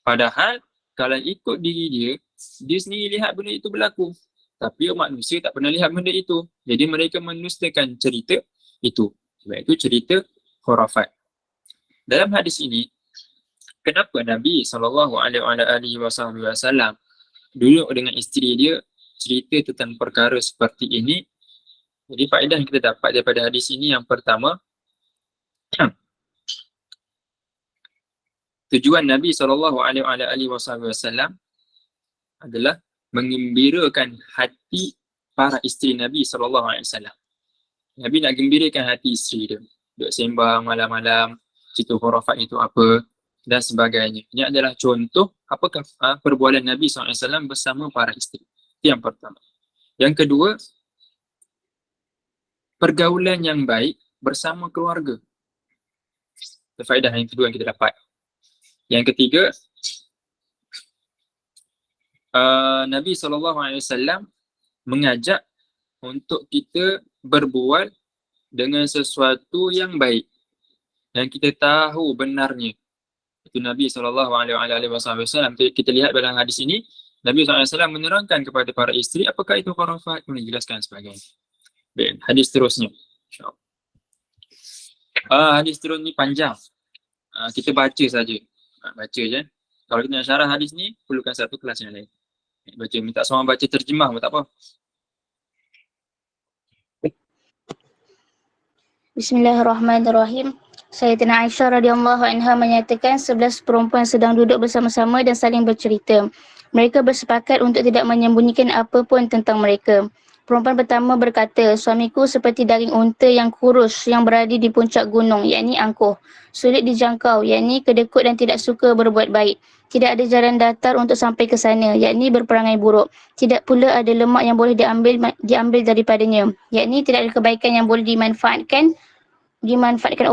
Padahal kalau ikut diri dia sendiri lihat benda itu berlaku. Tapi manusia tak pernah lihat benda itu. Jadi mereka mendustakan cerita itu. Sebab itu cerita khurafat. Dalam hadis ini, kenapa Nabi SAW duduk dengan isteri dia cerita tentang perkara seperti ini? Jadi faedah yang kita dapat daripada hadis ini yang pertama, tujuan Nabi SAW adalah menggembirakan hati para isteri Nabi SAW. Nabi nak gembirakan hati isteri dia. Duduk sembang malam-malam, cerita khurafat itu apa dan sebagainya. Ini adalah contoh apakah perbualan Nabi SAW bersama para isteri. Itu yang pertama. Yang kedua, pergaulan yang baik bersama keluarga. Itu faedah yang kedua yang kita dapat. Yang ketiga, Nabi SAW mengajak untuk kita berbual dengan sesuatu yang baik yang kita tahu benarnya. Itu Nabi SAW. Kita lihat dalam hadis ini, Nabi SAW menerangkan kepada para isteri apakah itu khurafat, menjelaskan sebagainya. Baik, hadis seterusnya. Hadis seterusnya ni panjang. Kita baca saja. Baca je. Kalau kita nak syarah hadis ni, perlukan satu kelas yang lain. Baca, minta seorang baca terjemah pun tak apa. Bismillahirrahmanirrahim. Sayyidatina Aisyah radhiyallahu anha menyatakan 11 perempuan sedang duduk bersama-sama dan saling bercerita. Mereka bersepakat untuk tidak menyembunyikan apa pun tentang mereka. Perempuan pertama berkata, suamiku seperti daging unta yang kurus yang berada di puncak gunung, yakni angkuh. Sulit dijangkau, yakni kedekut dan tidak suka berbuat baik. Tidak ada jalan datar untuk sampai ke sana, yakni berperangai buruk. Tidak pula ada lemak yang boleh diambil daripadanya, yakni tidak ada kebaikan yang boleh dimanfaatkan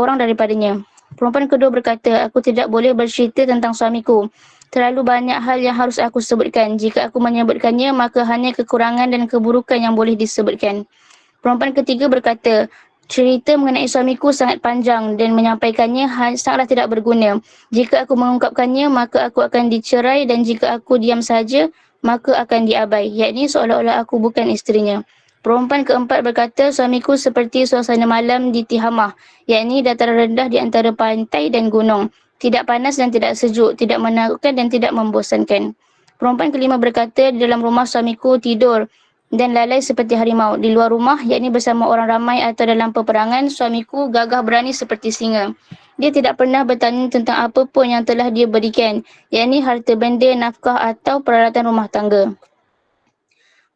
orang daripadanya. Perempuan kedua berkata, aku tidak boleh bercerita tentang suamiku. Terlalu banyak hal yang harus aku sebutkan. Jika aku menyebutkannya, maka hanya kekurangan dan keburukan yang boleh disebutkan. Perempuan ketiga berkata, cerita mengenai suamiku sangat panjang dan menyampaikannya sangatlah tidak berguna. Jika aku mengungkapkannya, maka aku akan dicerai dan jika aku diam saja, maka akan diabai. Yakni seolah-olah aku bukan isterinya. Perempuan keempat berkata, suamiku seperti suasana malam di Tihamah, yakni dataran rendah di antara pantai dan gunung. Tidak panas dan tidak sejuk, tidak menakutkan dan tidak membosankan. Perempuan kelima berkata, di dalam rumah suamiku tidur dan lalai seperti harimau. Di luar rumah, yakni bersama orang ramai atau dalam peperangan, suamiku gagah berani seperti singa. Dia tidak pernah bertanya tentang apa pun yang telah dia berikan, yakni harta benda, nafkah atau peralatan rumah tangga.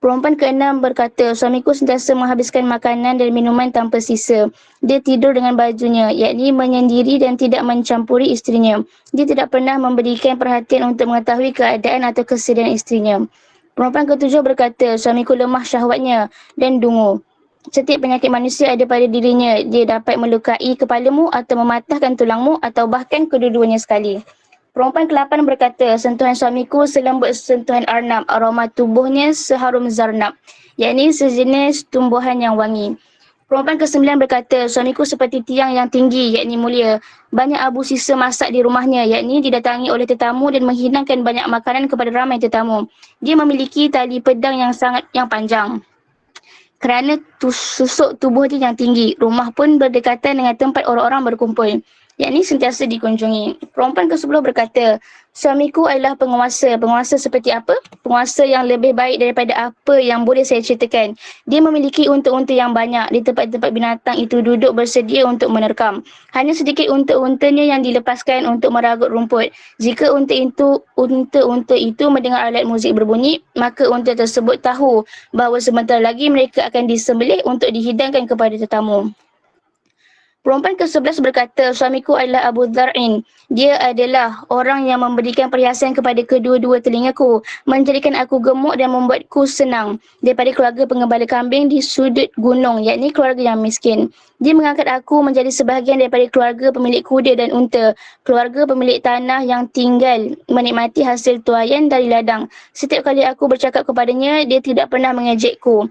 Perempuan keenam berkata, suamiku sentiasa menghabiskan makanan dan minuman tanpa sisa. Dia tidur dengan bajunya, yakni menyendiri dan tidak mencampuri isterinya. Dia tidak pernah memberikan perhatian untuk mengetahui keadaan atau kesedihan isterinya. Perempuan ketujuh berkata, suamiku lemah syahwatnya dan dungu. Setiap penyakit manusia ada pada dirinya. Dia dapat melukai kepalamu atau mematahkan tulangmu atau bahkan kedua-duanya sekali. Perempuan ke-8 berkata, sentuhan suamiku selembut sentuhan arnab, aroma tubuhnya seharum zarnab, yakni sejenis tumbuhan yang wangi. Perempuan ke-9 berkata, suamiku seperti tiang yang tinggi, yakni mulia. Banyak abu sisa masak di rumahnya, yakni didatangi oleh tetamu dan menghidangkan banyak makanan kepada ramai tetamu. Dia memiliki tali pedang yang panjang. Kerana susuk tubuh dia yang tinggi, rumah pun berdekatan dengan tempat orang-orang berkumpul. yakni sentiasa dikunjungi. Perempuan ke-10 berkata, suamiku adalah penguasa. Penguasa seperti apa? Penguasa yang lebih baik daripada apa yang boleh saya ceritakan. Dia memiliki unta-unta yang banyak. Di tempat-tempat binatang itu duduk bersedia untuk menerkam. Hanya sedikit unta-untanya yang dilepaskan untuk meragut rumput. Jika unta-unta itu mendengar alat muzik berbunyi, maka unta tersebut tahu bahawa sebentar lagi mereka akan disembelih untuk dihidangkan kepada tetamu. Perempuan ke-11 berkata, suamiku adalah Abu Dhar'in. Dia adalah orang yang memberikan perhiasan kepada kedua-dua telingaku, menjadikan aku gemuk dan membuatku senang daripada keluarga pengembala kambing di sudut gunung, yakni keluarga yang miskin. Dia mengangkat aku menjadi sebahagian daripada keluarga pemilik kuda dan unta, keluarga pemilik tanah yang tinggal menikmati hasil tuaian dari ladang. Setiap kali aku bercakap kepadanya, dia tidak pernah mengejekku.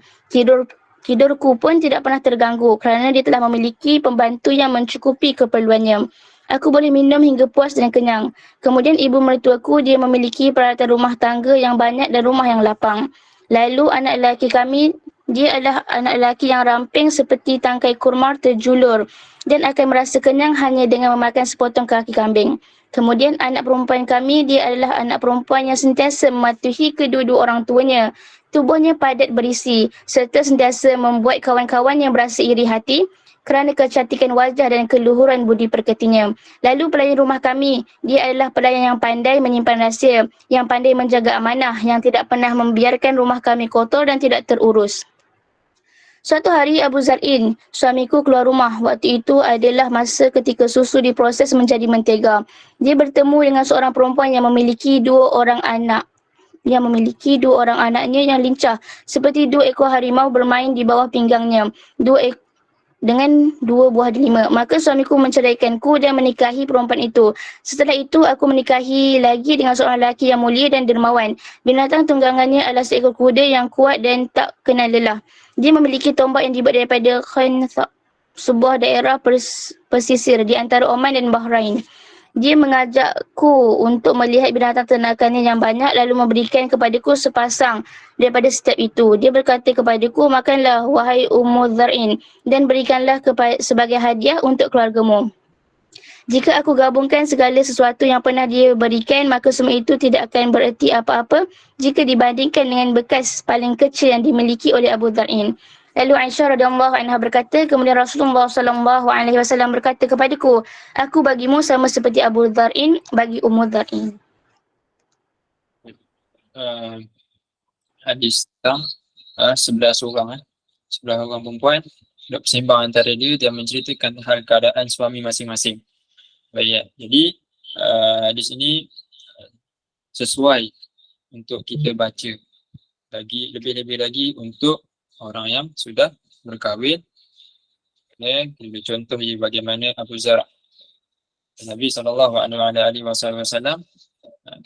Tidurku pun tidak pernah terganggu kerana dia telah memiliki pembantu yang mencukupi keperluannya. Aku boleh minum hingga puas dan kenyang. Kemudian ibu mertuaku, dia memiliki peralatan rumah tangga yang banyak dan rumah yang lapang. Lalu anak lelaki kami, dia adalah anak lelaki yang ramping seperti tangkai kurma terjulur dan akan merasa kenyang hanya dengan memakan sepotong kaki kambing. Kemudian anak perempuan kami, dia adalah anak perempuan yang sentiasa mematuhi kedua-dua orang tuanya. Tubuhnya padat berisi serta sentiasa membuat kawan-kawan yang berasa iri hati kerana kecantikan wajah dan keluhuran budi pekertinya. Lalu pelayan rumah kami, dia adalah pelayan yang pandai menyimpan rahsia, yang pandai menjaga amanah, yang tidak pernah membiarkan rumah kami kotor dan tidak terurus. Suatu hari Abu Zar'in, suamiku keluar rumah. Waktu itu adalah masa ketika susu diproses menjadi mentega. Dia bertemu dengan seorang perempuan yang memiliki dua orang anaknya yang lincah seperti dua ekor harimau bermain di bawah pinggangnya dengan dua buah delima. Maka suamiku menceraikanku dan menikahi perempuan itu. Setelah itu aku menikahi lagi dengan seorang lelaki yang mulia dan dermawan. Binatang tunggangannya adalah seekor kuda yang kuat dan tak kenal lelah. Dia memiliki tombak yang dibuat daripada Khansa, sebuah daerah pesisir di antara Oman dan Bahrain. Dia mengajakku untuk melihat binatang ternakannya yang banyak lalu memberikan kepadaku sepasang daripada setiap itu. Dia berkata kepadaku, makanlah wahai Ummu Dhar'in dan berikanlah sebagai hadiah untuk keluargamu. Jika aku gabungkan segala sesuatu yang pernah dia berikan, maka semua itu tidak akan bererti apa-apa jika dibandingkan dengan bekas paling kecil yang dimiliki oleh Abu Dhar'in. Lalu Aisyah radhiyallahu anha berkata, kemudian Rasulullah sallallahu alaihi wasallam berkata kepadaku, aku bagimu sama seperti Abu Dhar'in bagi Ummu Dhar'in. Hadis tentang 11 orang 11 orang perempuan duduk bersembang antara dia dan menceritakan hal keadaan suami masing-masing. Baik, jadi hadis ini sesuai untuk kita baca lebih-lebih lagi untuk orang yang sudah berkahwin. Dan kita contoh bagaimana Abu Zar' Nabi SAW.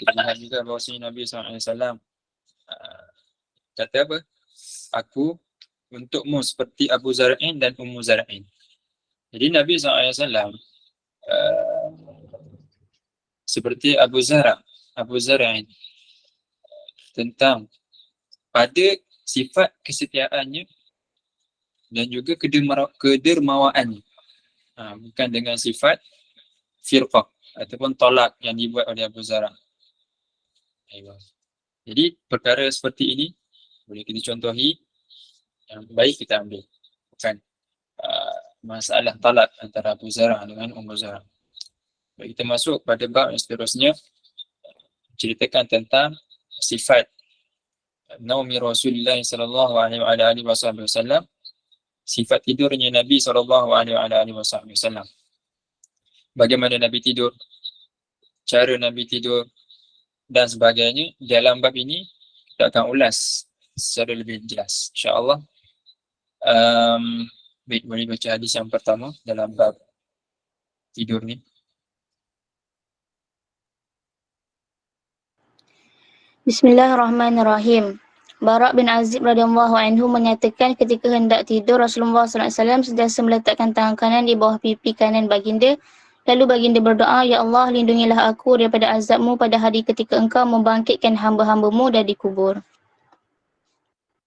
Kita lihat juga bahawa Nabi SAW kata apa? Aku untukmu seperti Abu Zar'in dan Ummu Zar'in. Jadi Nabi SAW seperti Abu Zar'in tentang pada sifat kesetiaannya dan juga kedermawaannya. Bukan dengan sifat firqah ataupun tolak yang dibuat oleh Abu Zar'. Jadi perkara seperti ini boleh kita contohi, yang baik kita ambil. Bukan masalah talak antara Abu Zar' dengan Ummu Zar'. Baik, kita masuk pada bab yang seterusnya, ceritakan tentang sifat naumi Rasulullah sallallahu alaihi wasallam, sifat tidurnya Nabi sallallahu alaihi wasallam. Bagaimana Nabi tidur, cara Nabi tidur dan sebagainya. Dalam bab ini kita akan ulas secara lebih jelas, insya-Allah. Baik, boleh baca hadis yang pertama dalam bab tidur ni. Bismillahirrahmanirrahim. Bara' bin Azib radhiyallahu anhu menyatakan ketika hendak tidur Rasulullah sallallahu alaihi wasallam sentiasa meletakkan tangan kanan di bawah pipi kanan baginda. Lalu baginda berdoa, ya Allah, lindungilah aku daripada azabmu pada hari ketika engkau membangkitkan hamba-hambamu dari kubur.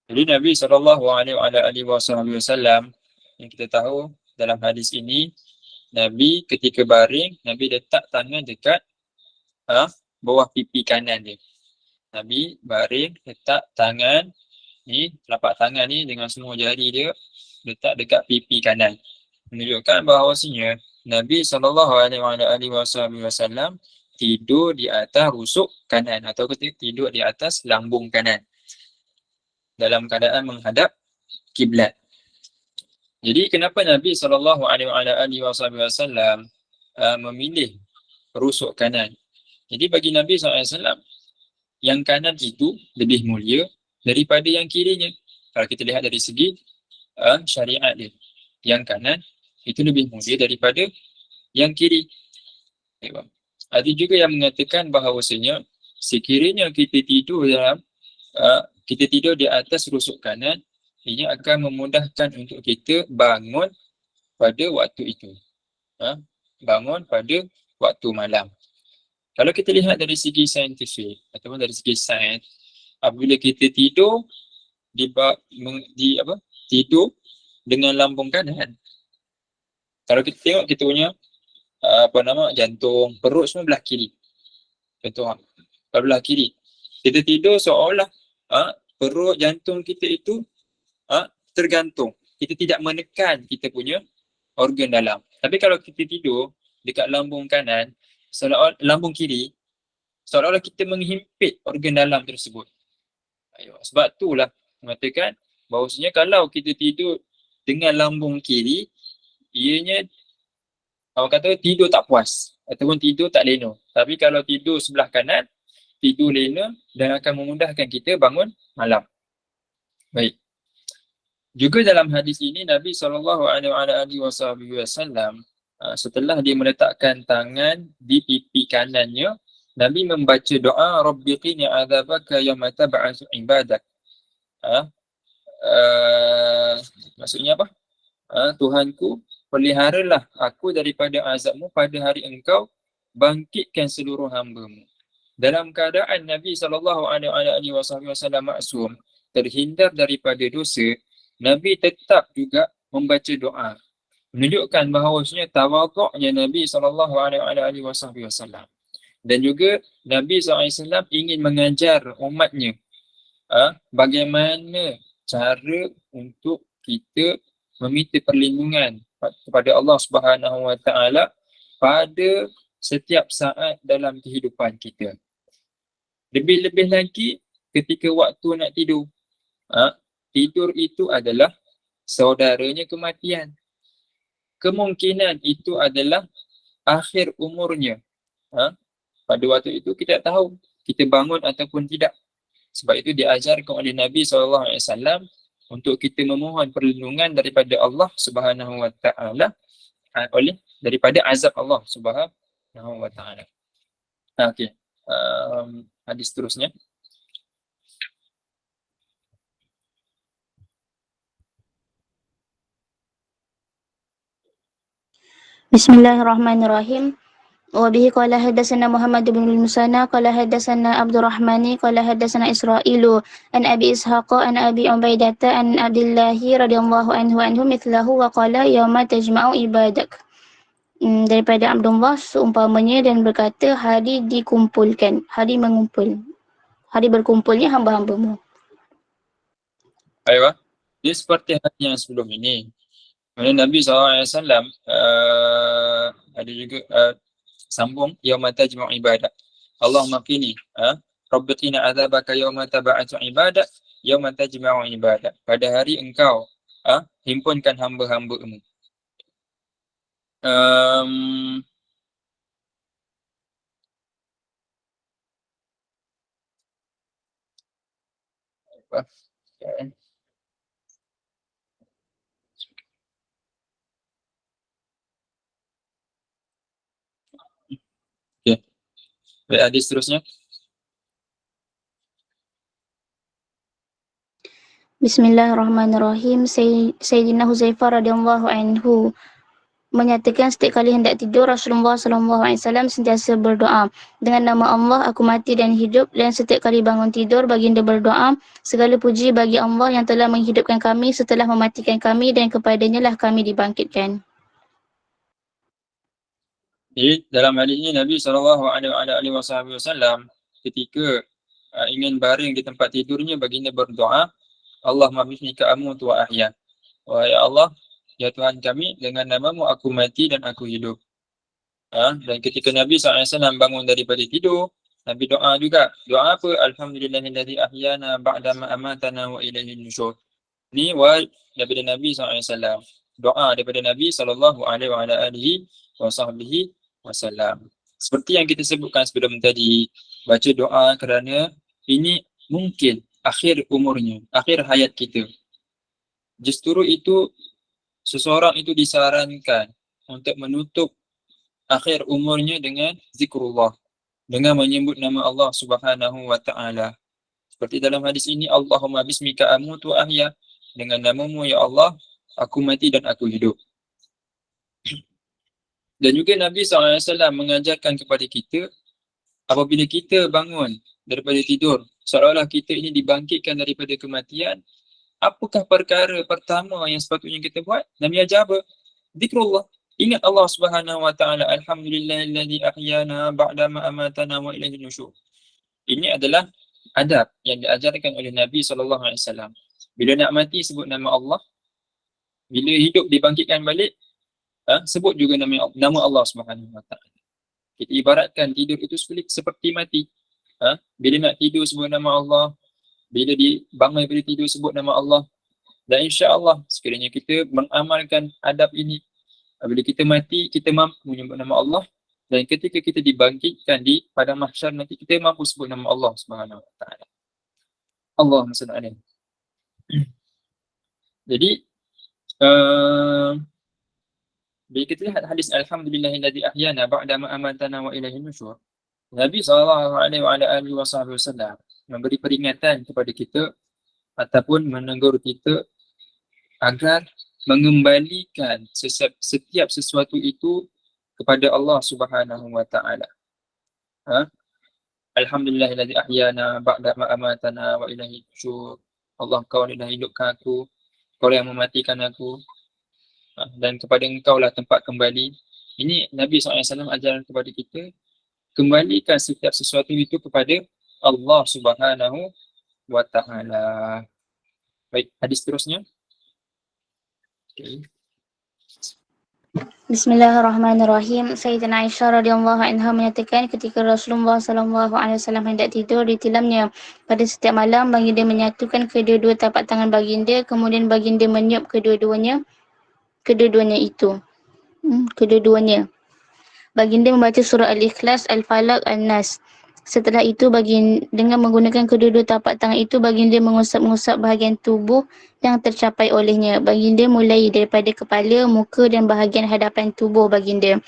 Jadi Nabi sallallahu alaihi wasallam yang kita tahu dalam hadis ini Nabi ketika baring, Nabi letak tangan dekat bawah pipi kanan dia. Nabi baring, letak tangan ni, telapak tangan ni dengan semua jari dia letak dekat pipi kanan. Menunjukkan bahawasanya Nabi SAW tidur di atas rusuk kanan atau tidur di atas lambung kanan dalam keadaan menghadap kiblat. Jadi kenapa Nabi SAW memilih rusuk kanan? Jadi bagi Nabi SAW, yang kanan itu lebih mulia daripada yang kirinya. Kalau kita lihat dari segi syariat dia, yang kanan itu lebih mulia daripada yang kiri. Ada juga yang mengatakan bahawasanya sekiranya kita tidur di atas rusuk kanan, ini akan memudahkan untuk kita bangun pada waktu itu. Bangun pada waktu malam. Kalau kita lihat dari segi saintifik ataupun dari segi sains, apabila kita tidur tidur dengan lambung kanan, kalau kita tengok kita punya jantung, perut semua belah kiri. Contoh, belah kiri. Kita tidur seolah perut, jantung kita itu tergantung. Kita tidak menekan kita punya organ dalam. Tapi kalau kita tidur dekat lambung kanan, lambung kiri, seolah-olah kita menghimpit organ dalam tersebut. Sebab itulah mengatakan bahawasanya kalau kita tidur dengan lambung kiri, ianya orang kata tidur tak puas ataupun tidur tak lena. Tapi kalau tidur sebelah kanan, tidur lena dan akan memudahkan kita bangun malam. Baik. Juga dalam hadis ini Nabi SAW setelah dia meletakkan tangan di pipi kanannya, Nabi membaca doa Rabbi qini adzabaka yawma tab'atsu ibadak. Maksudnya apa? Tuhanku, peliharalah aku daripada azabmu pada hari engkau bangkitkan seluruh hamba-Mu. Dalam keadaan Nabi SAW maksum, terhindar daripada dosa, Nabi tetap juga membaca doa. Menunjukkan bahawasanya tawaduknya Nabi SAW. Dan juga Nabi SAW ingin mengajar umatnya bagaimana cara untuk kita meminta perlindungan kepada Allah Subhanahu Wa Taala pada setiap saat dalam kehidupan kita. Lebih-lebih lagi ketika waktu nak tidur. Tidur itu adalah saudaranya kematian. Kemungkinan itu adalah akhir umurnya. Pada waktu itu kita tak tahu kita bangun ataupun tidak. Sebab itu diajarkan oleh Nabi SAW untuk kita memohon perlindungan daripada Allah Subhanahu Wa Taala daripada azab Allah Subhanahu Wa Taala. Okey. Hadis seterusnya. Bismillahirrahmanirrahim. Wa bihi qala hadatsana Muhammad bin Musanna qala hadatsana Abdul Rahmani qala hadatsana Israilu an Abi Ishaq an Abi Ubaidah an Abdullah radhiyallahu anhu mithlahu wa qala yauma tajma'u ibadak. Daripada Abdullah seumpamanya dan berkata hari dikumpulkan, hari mengumpul. Hari berkumpulnya hamba-hamba-Mu. Aywa. Dia seperti hadis yang sebelum ini. Mana Nabi SAW ada juga sambung yauma tajma'u ibadah. Allahumma qini Rabbi qina adzabaka yauma tab'atsu ibadah yauma tajma'u ibadah. Pada hari engkau himpunkan hamba-hamba-Mu. Baik, hadis seterusnya. Bismillahirrahmanirrahim. Sayyidina Huzaifah radhiyallahu anhu menyatakan setiap kali hendak tidur Rasulullah SAW sentiasa berdoa, dengan nama Allah aku mati dan hidup, dan setiap kali bangun tidur baginda berdoa, segala puji bagi Allah yang telah menghidupkan kami setelah mematikan kami dan kepadanya lah kami dibangkitkan. Jadi dalam hadis ini Nabi SAW ketika ingin baring di tempat tidurnya, baginda berdoa, Allahumma bismika amutu wa ahya. Wahai Allah, ya Tuhan kami, dengan namamu aku mati dan aku hidup. Dan ketika Nabi SAW bangun daripada tidur, Nabi doa juga. Doa apa? Alhamdulillahilladzi ahyana ba'dama amatana wa ilaihin nusyur. Ni daripada Nabi SAW. Doa daripada Nabi SAW. Seperti yang kita sebutkan sebelum tadi, baca doa kerana ini mungkin akhir umurnya, akhir hayat kita. Justru itu, seseorang itu disarankan untuk menutup akhir umurnya dengan zikrullah, dengan menyebut nama Allah Subhanahu wa ta'ala. Seperti dalam hadis ini, Allahumma bismika amutu wa ahya. Dengan namamu ya Allah, aku mati dan aku hidup. Dan juga Nabi SAW mengajarkan kepada kita, apabila kita bangun daripada tidur, seolah-olah kita ini dibangkitkan daripada kematian, apakah perkara pertama yang sepatutnya kita buat? Nabi ajar apa? Zikrullah. Ingat Allah Subhanahu wa ta'ala. Alhamdulillahilladzi ahyana ba'dama amatana wa ilaihin nusyur. Ini adalah adab yang diajarkan oleh Nabi SAW. Bila nak mati, sebut nama Allah. Bila hidup dibangkitkan balik, sebut juga nama Allah Subhanahu wa ta'ala. Kita ibaratkan tidur itu seperti mati. Bila nak tidur, sebut nama Allah. Bila dibangun daripada tidur, sebut nama Allah. Dan insya-Allah sekiranya kita mengamalkan adab ini, bila kita mati, kita mampu menyebut nama Allah. Dan ketika kita dibangkitkan di padang mahsyar nanti, kita mampu sebut nama Allah Subhanahu wa ta'ala. Allahumma salli alaihi. Jadi bila kita lihat hadis Alhamdulillahilladzi ahyana ba'dama amatana wa ilaihin nusyur, Nabi SAW memberi peringatan kepada kita ataupun menegur kita agar mengembalikan setiap sesuatu itu kepada Allah Subhanahu wa ta'ala. Alhamdulillahilladzi ahyana ba'dama amatana wa ilaihin nusyur. Allah, kau adalah hidupkan aku, kau yang mematikan aku, dan kepada engkau lah tempat kembali. Ini Nabi SAW ajar kepada kita, kembalikan setiap sesuatu itu kepada Allah Subhanahu wa ta'ala. Baik, hadis terusnya. Okay. Bismillahirrahmanirrahim. Sayyidina Aisyah radhiyallahu anha menyatakan ketika Rasulullah SAW hendak tidur, ditilamnya pada setiap malam, baginda menyatukan kedua-dua tapak tangan baginda, kemudian baginda meniup kedua-duanya. Baginda membaca surah Al-Ikhlas, Al-Falaq, Al-Nas. Setelah itu, dengan menggunakan kedua-dua tapak tangan itu, baginda mengusap-ngusap bahagian tubuh yang tercapai olehnya. Baginda mulai daripada kepala, muka dan bahagian hadapan tubuh baginda.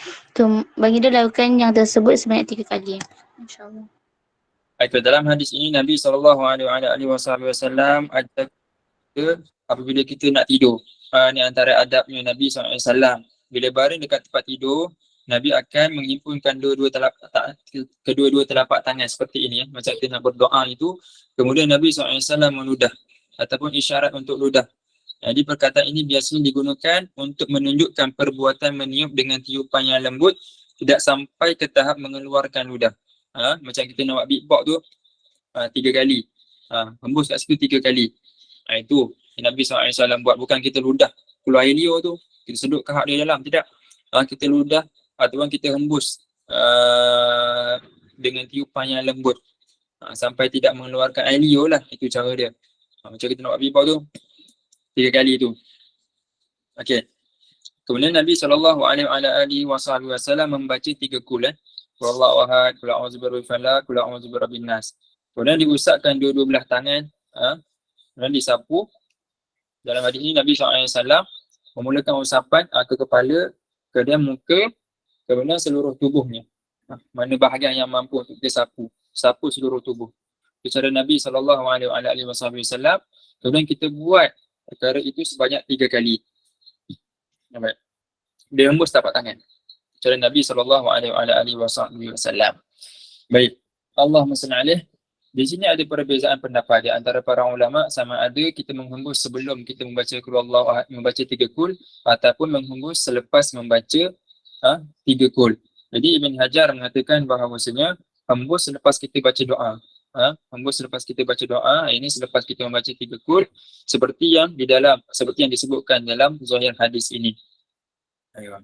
Baginda lakukan yang tersebut sebanyak 3 kali. InsyaAllah. Dalam hadis ini, Nabi SAW ajar kita apabila kita nak tidur. Ini antara adabnya Nabi SAW. Bila baring dekat tempat tidur, Nabi akan menghimpunkan kedua-dua telapak tangan seperti ini, macam kita nak berdoa itu. Kemudian Nabi SAW meludah ataupun isyarat untuk ludah. Jadi perkataan ini biasanya digunakan untuk menunjukkan perbuatan meniup dengan tiupan yang lembut, tidak sampai ke tahap mengeluarkan ludah. Macam kita nak buat beatbox tu 3 kali. Hembus kat situ 3 kali. Itu Nabi SAW buat, bukan kita ludah keluar air liur tu, kita sedut kahak dia dalam, tidak. Kita ludah ataupun kita hembus dengan tiupan yang lembut sampai tidak mengeluarkan air liur lah. Itu cara dia. Macam kita nak buat beatbox tu 3 kali tu. Okey. Kemudian Nabi SAW membaca 3 kul. Qul Allahu ahad, qul a'udzu birabbil falaq, qul a'udzu birabbin nas. Kemudian diusapkan dua-dua belah tangan, kemudian disapu. Dalam hadis ini Nabi SAW memulakan usapan ke kepala, kemudian muka, kemudian seluruh tubuhnya. Mana bahagian yang mampu untuk kita sapu seluruh tubuh. Itu cara Nabi SAW. Kemudian kita buat perkara itu sebanyak 3 kali. Baik. Dia hembus tapak tangan. Cara Nabi SAW. Baik. Allahumma salli alaihi. Di sini ada perbezaan pendapat di antara para ulama, sama ada kita menghembus sebelum kita membaca qul Allahu ahad, membaca 3 kul, ataupun menghembus selepas membaca 3 kul. Jadi Ibn Hajar mengatakan bahawasanya hembus selepas kita baca doa. Hembus selepas kita baca doa, ini selepas kita membaca 3 qul seperti yang disebutkan dalam zahir hadis ini. Ayuh.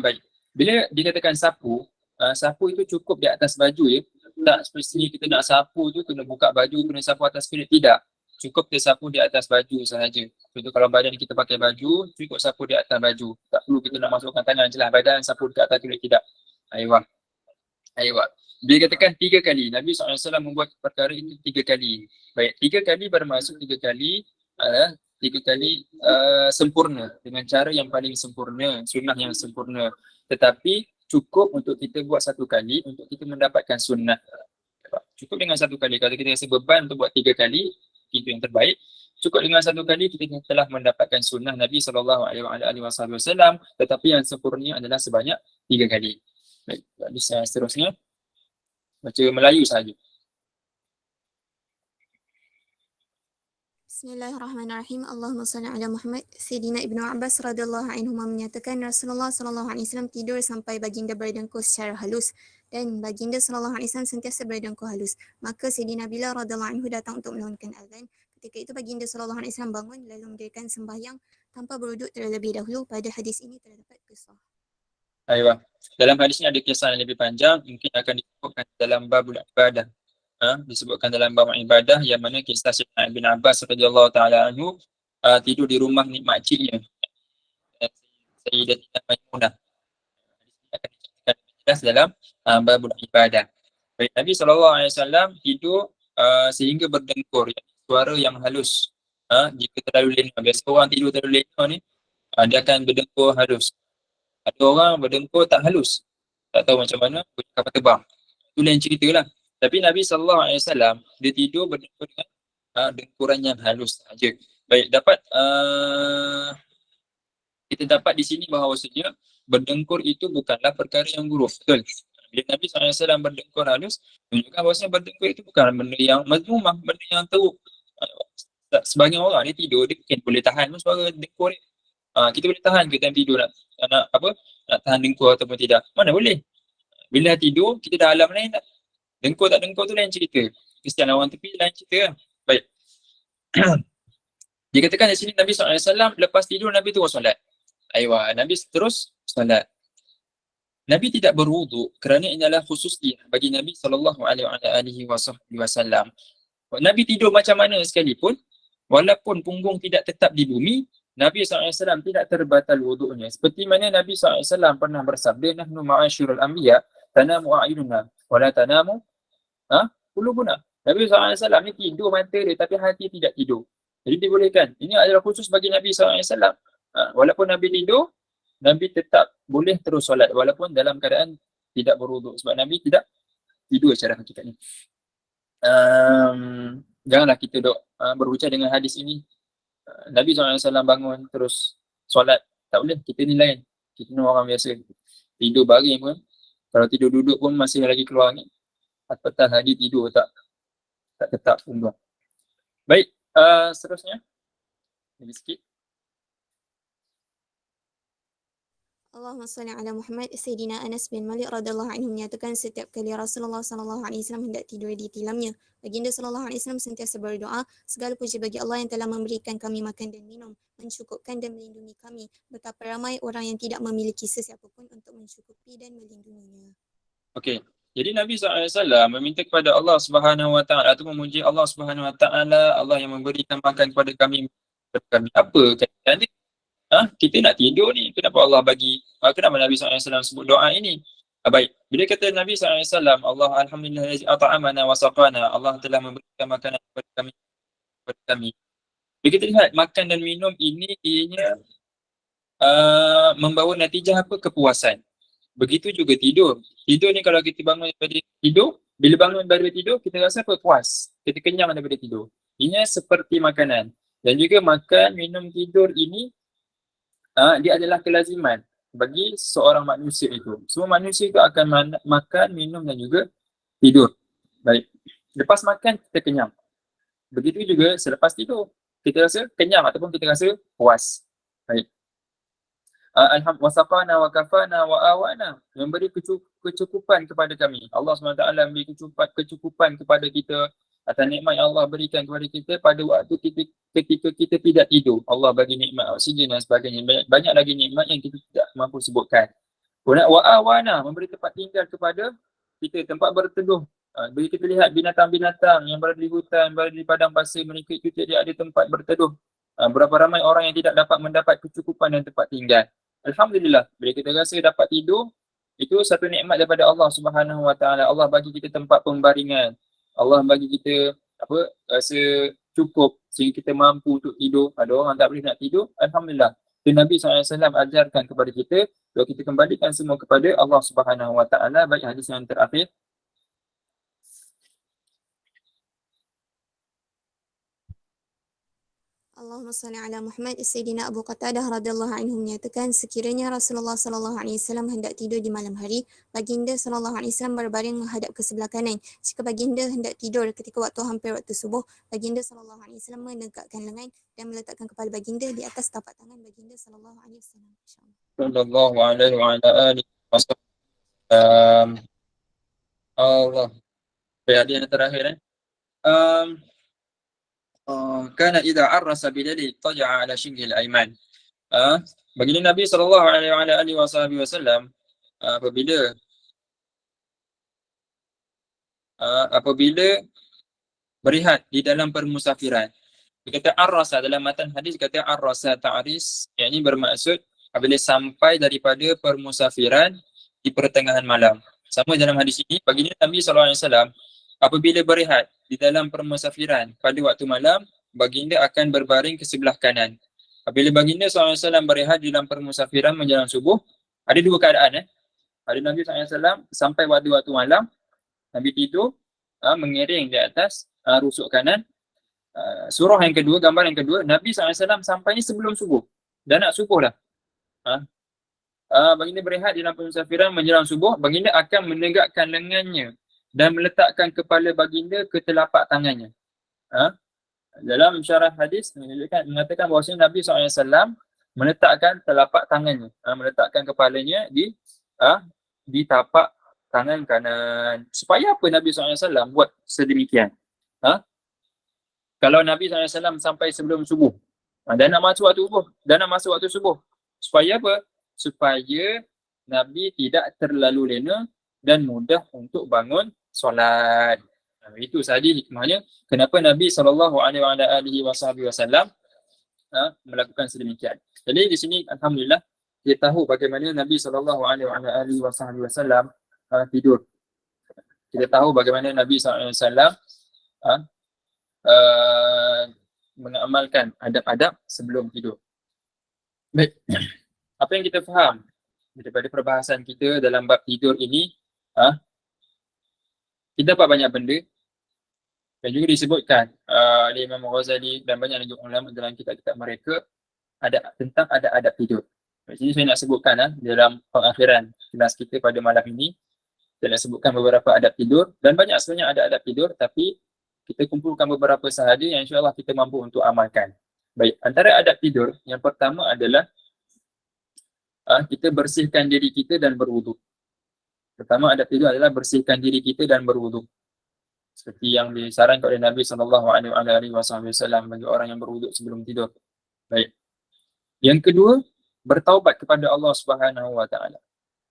Baik. Bila dikatakan sapu, sapu itu cukup di atas baju ya. Tak semestinya kita nak sapu tu kena buka baju, kena sapu atas kulit, tidak. Cukup kita sapu di atas baju sahaja. Contoh kalau badan kita pakai baju, cukup sapu di atas baju. Tak perlu kita nak masukkan tangan je lah, badan sapu dekat atas kulit, tidak. Ayuh. Bila katakan 3 kali, Nabi SAW membuat perkara itu 3 kali. Baik, 3 kali bermaksud 3 kali 3 kali sempurna, dengan cara yang paling sempurna, sunnah yang sempurna. Tetapi cukup untuk kita buat 1 kali untuk kita mendapatkan sunnah. Cukup dengan 1 kali. Kalau kita rasa beban untuk buat 3 kali, itu yang terbaik. Cukup dengan 1 kali kita telah mendapatkan sunnah Nabi SAW, tetapi yang sempurna adalah sebanyak 3 kali. Baik, seterusnya baca Melayu sahaja. Bismillahirrahmanirrahim. Allahumma salli ala Muhammad. Sayyidina Ibnu Abbas radhiyallahu anhu menyatakan Rasulullah sallallahu alaihi wasallam tidur sampai baginda berdengkur secara halus dan baginda sallallahu alaihi wasallam sentiasa berdengkur halus. Maka Sayyidina Bilal radhiyallahu anhu datang untuk melakukan azan. Ketika itu baginda sallallahu alaihi wasallam bangun lalu mendirikan sembahyang tanpa berwuduk terlebih dahulu. Pada hadis ini terdapat kisah. Ayuh. Dalam hadis ini ada kisah yang lebih panjang, mungkin akan disebutkan dalam babul ibadah. Disebutkan dalam bab ibadah, yang mana kisah Sayyidina Ibn Abbas radhiyallahu taala anhu tidur di rumah makciknya, Sayyidatina Maimunah. Akan diceritakan jelas dalam babul ibadah. Baik, Nabi SAW tidur sehingga berdengkur, suara yang halus. Jika terlalu lena, biasa orang tidur terlalu lena ni, dia akan berdengkur halus. Ada orang berdengkur tak halus, tak tahu macam mana, kapal terbang. Itu lain cerita lah. Tapi Nabi SAW dia tidur berdengkur dengan dengkuran yang halus saja. Baik, kita dapat di sini bahawasanya berdengkur itu bukanlah perkara yang buruk. Betul. Bila Nabi SAW berdengkur halus, menunjukkan bahawasanya berdengkur itu bukan benda yang mazmumah, benda yang teruk. Sebagian orang dia tidur, dia mungkin boleh tahan suara dengkur ni. Kita boleh tahan ke time tidur nak tahan dengkur ataupun tidak? Mana boleh. Bila tidur, kita dah alam lain tak? Dengkur tak dengkur tu lain cerita. Kesian orang tepi lain cerita lah. Baik. Dikatakan di sini Nabi SAW lepas tidur Nabi terus solat. Nabi terus solat. Nabi tidak berwuduk kerana ini adalah khususiyah bagi Nabi SAW. Nabi tidur macam mana sekalipun, walaupun punggung tidak tetap di bumi, Nabi SAW tidak terbatal wuduknya. Seperti mana Nabi SAW pernah bersabda, nahnu ma'asyirul anbiya tanamu a'yununa wala tanamu qulubuna. Nabi SAW ni tidur mata dia tapi hati tidak tidur. Jadi dibolehkan. Ini adalah khusus bagi Nabi SAW. Walaupun Nabi tidur, Nabi tetap boleh terus solat walaupun dalam keadaan tidak berwuduk. Sebab Nabi tidak tidur secara hakikatnya. Janganlah kita berbicara dengan hadis ini. Nabi SAW bangun terus solat, tak boleh. Kita ni lain. Kita ni orang biasa. Tidur baring pun, kalau tidur duduk pun masih lagi keluar ni. Apatah lagi tidur tak tetap pun. Baik, seterusnya. Lagi sikit. Allahumma salli ala Muhammad. Sayyidina Anas bin Malik radhiyallahu anhu menyatakan setiap kali Rasulullah sallallahu alaihi wasallam hendak tidur di tilamnya, baginda sallallahu alaihi wasallam sentiasa berdoa, segala puji bagi Allah yang telah memberikan kami makan dan minum, mencukupkan dan melindungi kami. Betapa ramai orang yang tidak memiliki sesiapa pun untuk mencukupi dan melindunginya. Okey. Jadi Nabi SAW meminta kepada Allah Subhanahu Wa Taala atau memuji Allah Subhanahu Wa Taala, Allah yang memberikan makan kepada kami. Apa kata dia? Kita nak tidur ni, kenapa Allah bagi, kenapa Nabi SAW sebut doa ini? Baik, bila kata Nabi SAW, Allah alhamdulillah at'amana wa saqana, Allah telah memberikan makanan kepada kami. Bila kita lihat makan dan minum ini, ianya membawa natijah apa? Kepuasan. Begitu juga tidur. Tidur ni kalau kita bangun daripada tidur, bila bangun daripada tidur, kita rasa apa? Puas. Kita kenyang daripada tidur. Ini seperti makanan. Dan juga makan, minum, tidur ini dia adalah kelaziman bagi seorang manusia itu. Semua manusia itu akan makan, minum dan juga tidur. Baik. Lepas makan, kita kenyang. Begitu juga selepas tidur. Kita rasa kenyang ataupun kita rasa puas. Baik. wasaqana wa kafana wa awana, memberi kecukupan kepada kami. Allah SWT memberi kecukupan kepada kita atas nikmat yang Allah berikan kepada kita pada waktu ketika kita tidak tidur. Allah bagi nikmat oksigen dan sebagainya. Banyak lagi nikmat yang kita tidak mampu sebutkan. Kemudian wa awana, memberi tempat tinggal kepada kita, tempat berteduh. Bila kita lihat binatang-binatang yang berada di hutan, berada di padang pasir, mereka itu tidak ada tempat berteduh. Berapa ramai orang yang tidak dapat mendapat kecukupan dan tempat tinggal. Alhamdulillah, bila kita rasa dapat tidur, itu satu nikmat daripada Allah Subhanahu Wa Taala. Allah bagi kita tempat pembaringan. Allah bagi kita rasa cukup sehingga kita mampu untuk tidur. Ada orang tak boleh nak tidur, alhamdulillah. Dan Nabi SAW ajarkan kepada kita, kalau kita kembalikan semua kepada Allah Subhanahu Wa Taala. Baik, hadis yang terakhir. Allahumma salli ala Muhammad. Sayyidina Abu Qatadah radhiyallahu anhu menyatakan, sekiranya Rasulullah sallallahu alaihi wasallam hendak tidur di malam hari, baginda sallallahu alaihi wasallam berbaring menghadap ke sebelah kanan. Jika baginda hendak tidur ketika hampir waktu subuh, baginda sallallahu alaihi wasallam menegakkan lengan dan meletakkan kepala baginda di atas tapak tangan baginda sallallahu alaihi wasallam. Sallallahu alaihi wa ala alihi wasallam. Allah. Baik, hadis yang terakhir kana idza arrasa bidali taja'a ala shinghil aiman. Baginda Nabi sallallahu alaihi wasallam apabila berehat di dalam permusafiran. Dia kata arrasa, dalam matan hadis kata arrasa ta'ris, yakni bermaksud apabila sampai daripada permusafiran di pertengahan malam. Sama dalam hadis ini, baginda Nabi sallallahu alaihi wasallam apabila berehat di dalam permusafiran pada waktu malam, baginda akan berbaring ke sebelah kanan. Apabila baginda SAW berehat di dalam permusafiran menjelang subuh, ada dua keadaan. Ada Nabi SAW sampai waktu malam, Nabi tidur, mengiring di atas rusuk kanan. Surah yang kedua, gambar yang kedua, Nabi SAW sampainya sebelum subuh. Dah nak subuh dah. Baginda berehat di dalam permusafiran menjelang subuh, baginda akan menegakkan lengannya dan meletakkan kepala baginda ke telapak tangannya. Dalam syarah hadis mengatakan bahawasanya Nabi SAW meletakkan telapak tangannya, meletakkan kepalanya di tapak tangan kanan. Supaya apa Nabi SAW buat sedemikian? Kalau Nabi SAW sampai sebelum subuh, dah nak masuk waktu subuh, supaya apa? Supaya Nabi tidak terlalu lena dan mudah untuk bangun solat. Itu sahaja hikmahnya kenapa Nabi SAW melakukan sedemikian. Jadi di sini alhamdulillah kita tahu bagaimana Nabi SAW tidur. Kita tahu bagaimana Nabi SAW mengamalkan adab-adab sebelum tidur. Baik. Apa yang kita faham daripada perbahasan kita dalam bab tidur ini, kita dapat banyak benda dan juga disebutkan oleh Imam Ghazali dan banyak lagi ulama dalam kitab-kitab mereka tentang adab tidur. Jadi saya nak sebutkan dalam pengakhiran kelas kita pada malam ini, saya nak sebutkan beberapa adab tidur dan banyak sebenarnya adab tidur, tapi kita kumpulkan beberapa sahaja yang insya-Allah kita mampu untuk amalkan. Baik, antara adab tidur yang pertama adalah kita bersihkan diri kita dan berwuduk. Pertama adab tidur adalah bersihkan diri kita dan berwuduk. Seperti yang disarankan oleh Nabi SAW bagi orang yang berwuduk sebelum tidur. Baik. Yang kedua, bertaubat kepada Allah Subhanahu Wa Taala.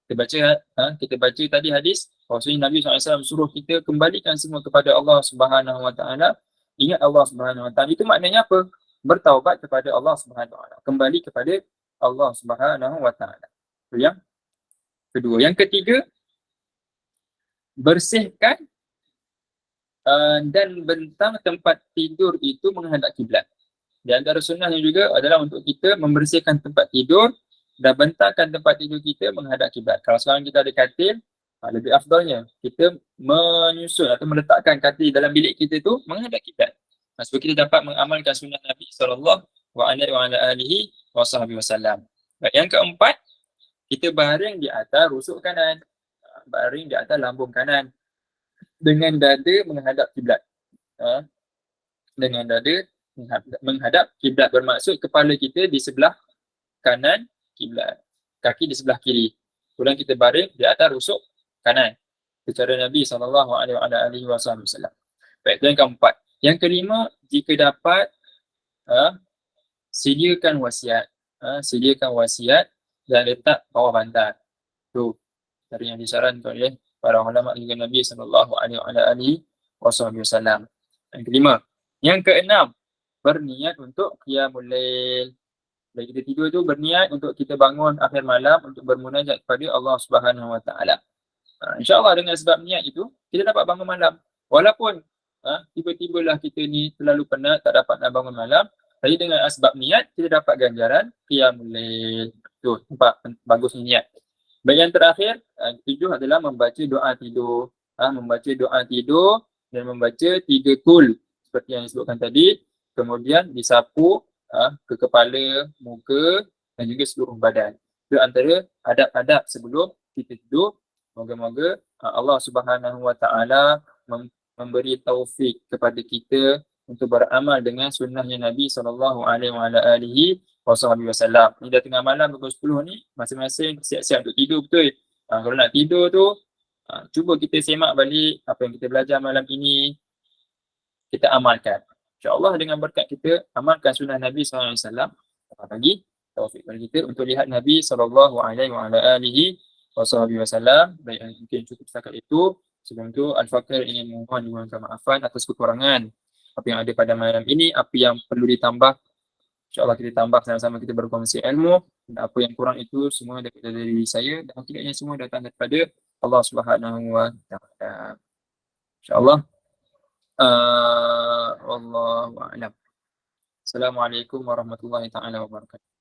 Kita baca tadi hadis, bahawasanya Nabi SAW suruh kita kembalikan semua kepada Allah Subhanahu Wa Taala. Ingat Allah Subhanahu Wa Taala. Itu maknanya apa? Bertaubat kepada Allah Subhanahu Wa Taala. Kembali kepada Allah Subhanahu Wa Taala. Itu yang kedua. Yang ketiga, bersihkan dan bentang tempat tidur itu menghadap kiblat. Di antara sunnahnya juga adalah untuk kita membersihkan tempat tidur dan bentangkan tempat tidur kita menghadap kiblat. Kalau sekarang kita ada katil, lebih afdalnya kita menyusun atau meletakkan katil dalam bilik kita tu menghadap kiblat. Supaya kita dapat mengamalkan sunnah Nabi SAW. Yang keempat, kita baring di atas rusuk kanan, baring di atas lambung kanan dengan dada menghadap kiblat. Dengan dada menghadap kiblat bermaksud kepala kita di sebelah kanan kiblat. kaki di sebelah kiri. Kemudian kita baring di atas rusuk kanan. Itu cara Nabi SAW. Baik, itu yang keempat. Yang kelima, jika dapat sediakan wasiat. Sediakan wasiat dan letak bawah bantal. Tu dari yang disarankan oleh para ulama juga Nabi SAW. Yang kelima. Yang keenam, berniat untuk qiyamul lail. Bila kita tidur tu berniat untuk kita bangun akhir malam untuk bermunajat kepada Allah Subhanahu Wa Taala. InsyaAllah dengan sebab niat itu kita dapat bangun malam. Walaupun tiba-tibalah kita ni terlalu penat, tak dapat nak bangun malam, tapi dengan sebab niat kita dapat ganjaran qiyamul lail. Tu nampak bagusnya niat. Baik, yang terakhir, tujuh adalah membaca doa tidur. Membaca doa tidur dan membaca 3 kul seperti yang disebutkan tadi. Kemudian disapu ke kepala, muka dan juga seluruh badan. Itu antara adab-adab sebelum kita tidur. Moga-moga Allah Subhanahu Wa Taala memberi taufik kepada kita untuk beramal dengan sunnahnya Nabi SAW. Ini dah tengah malam pukul 10 ni, masing-masing siap-siap untuk tidur betul. Kalau nak tidur tu, cuba kita semak balik apa yang kita belajar malam ini, kita amalkan. InsyaAllah dengan berkat kita amalkan sunnah Nabi SAW, bagi taufik kepada kita untuk lihat Nabi SAW. Baik, mungkin cukup setakat itu. Sebelum itu, Al-Fakir ingin mohon dimohonkan maafan atas kekurangan apa yang ada pada malam ini, apa yang perlu ditambah. InsyaAllah kita tambah sama-sama, kita berkongsi ilmu. Dan apa yang kurang itu semua daripada diri saya, dan hakikatnya semua datang daripada Allah Subhanahu Wa Taala. InsyaAllah. Wallahu a'lam. Assalamualaikum warahmatullahi taala wabarakatuh.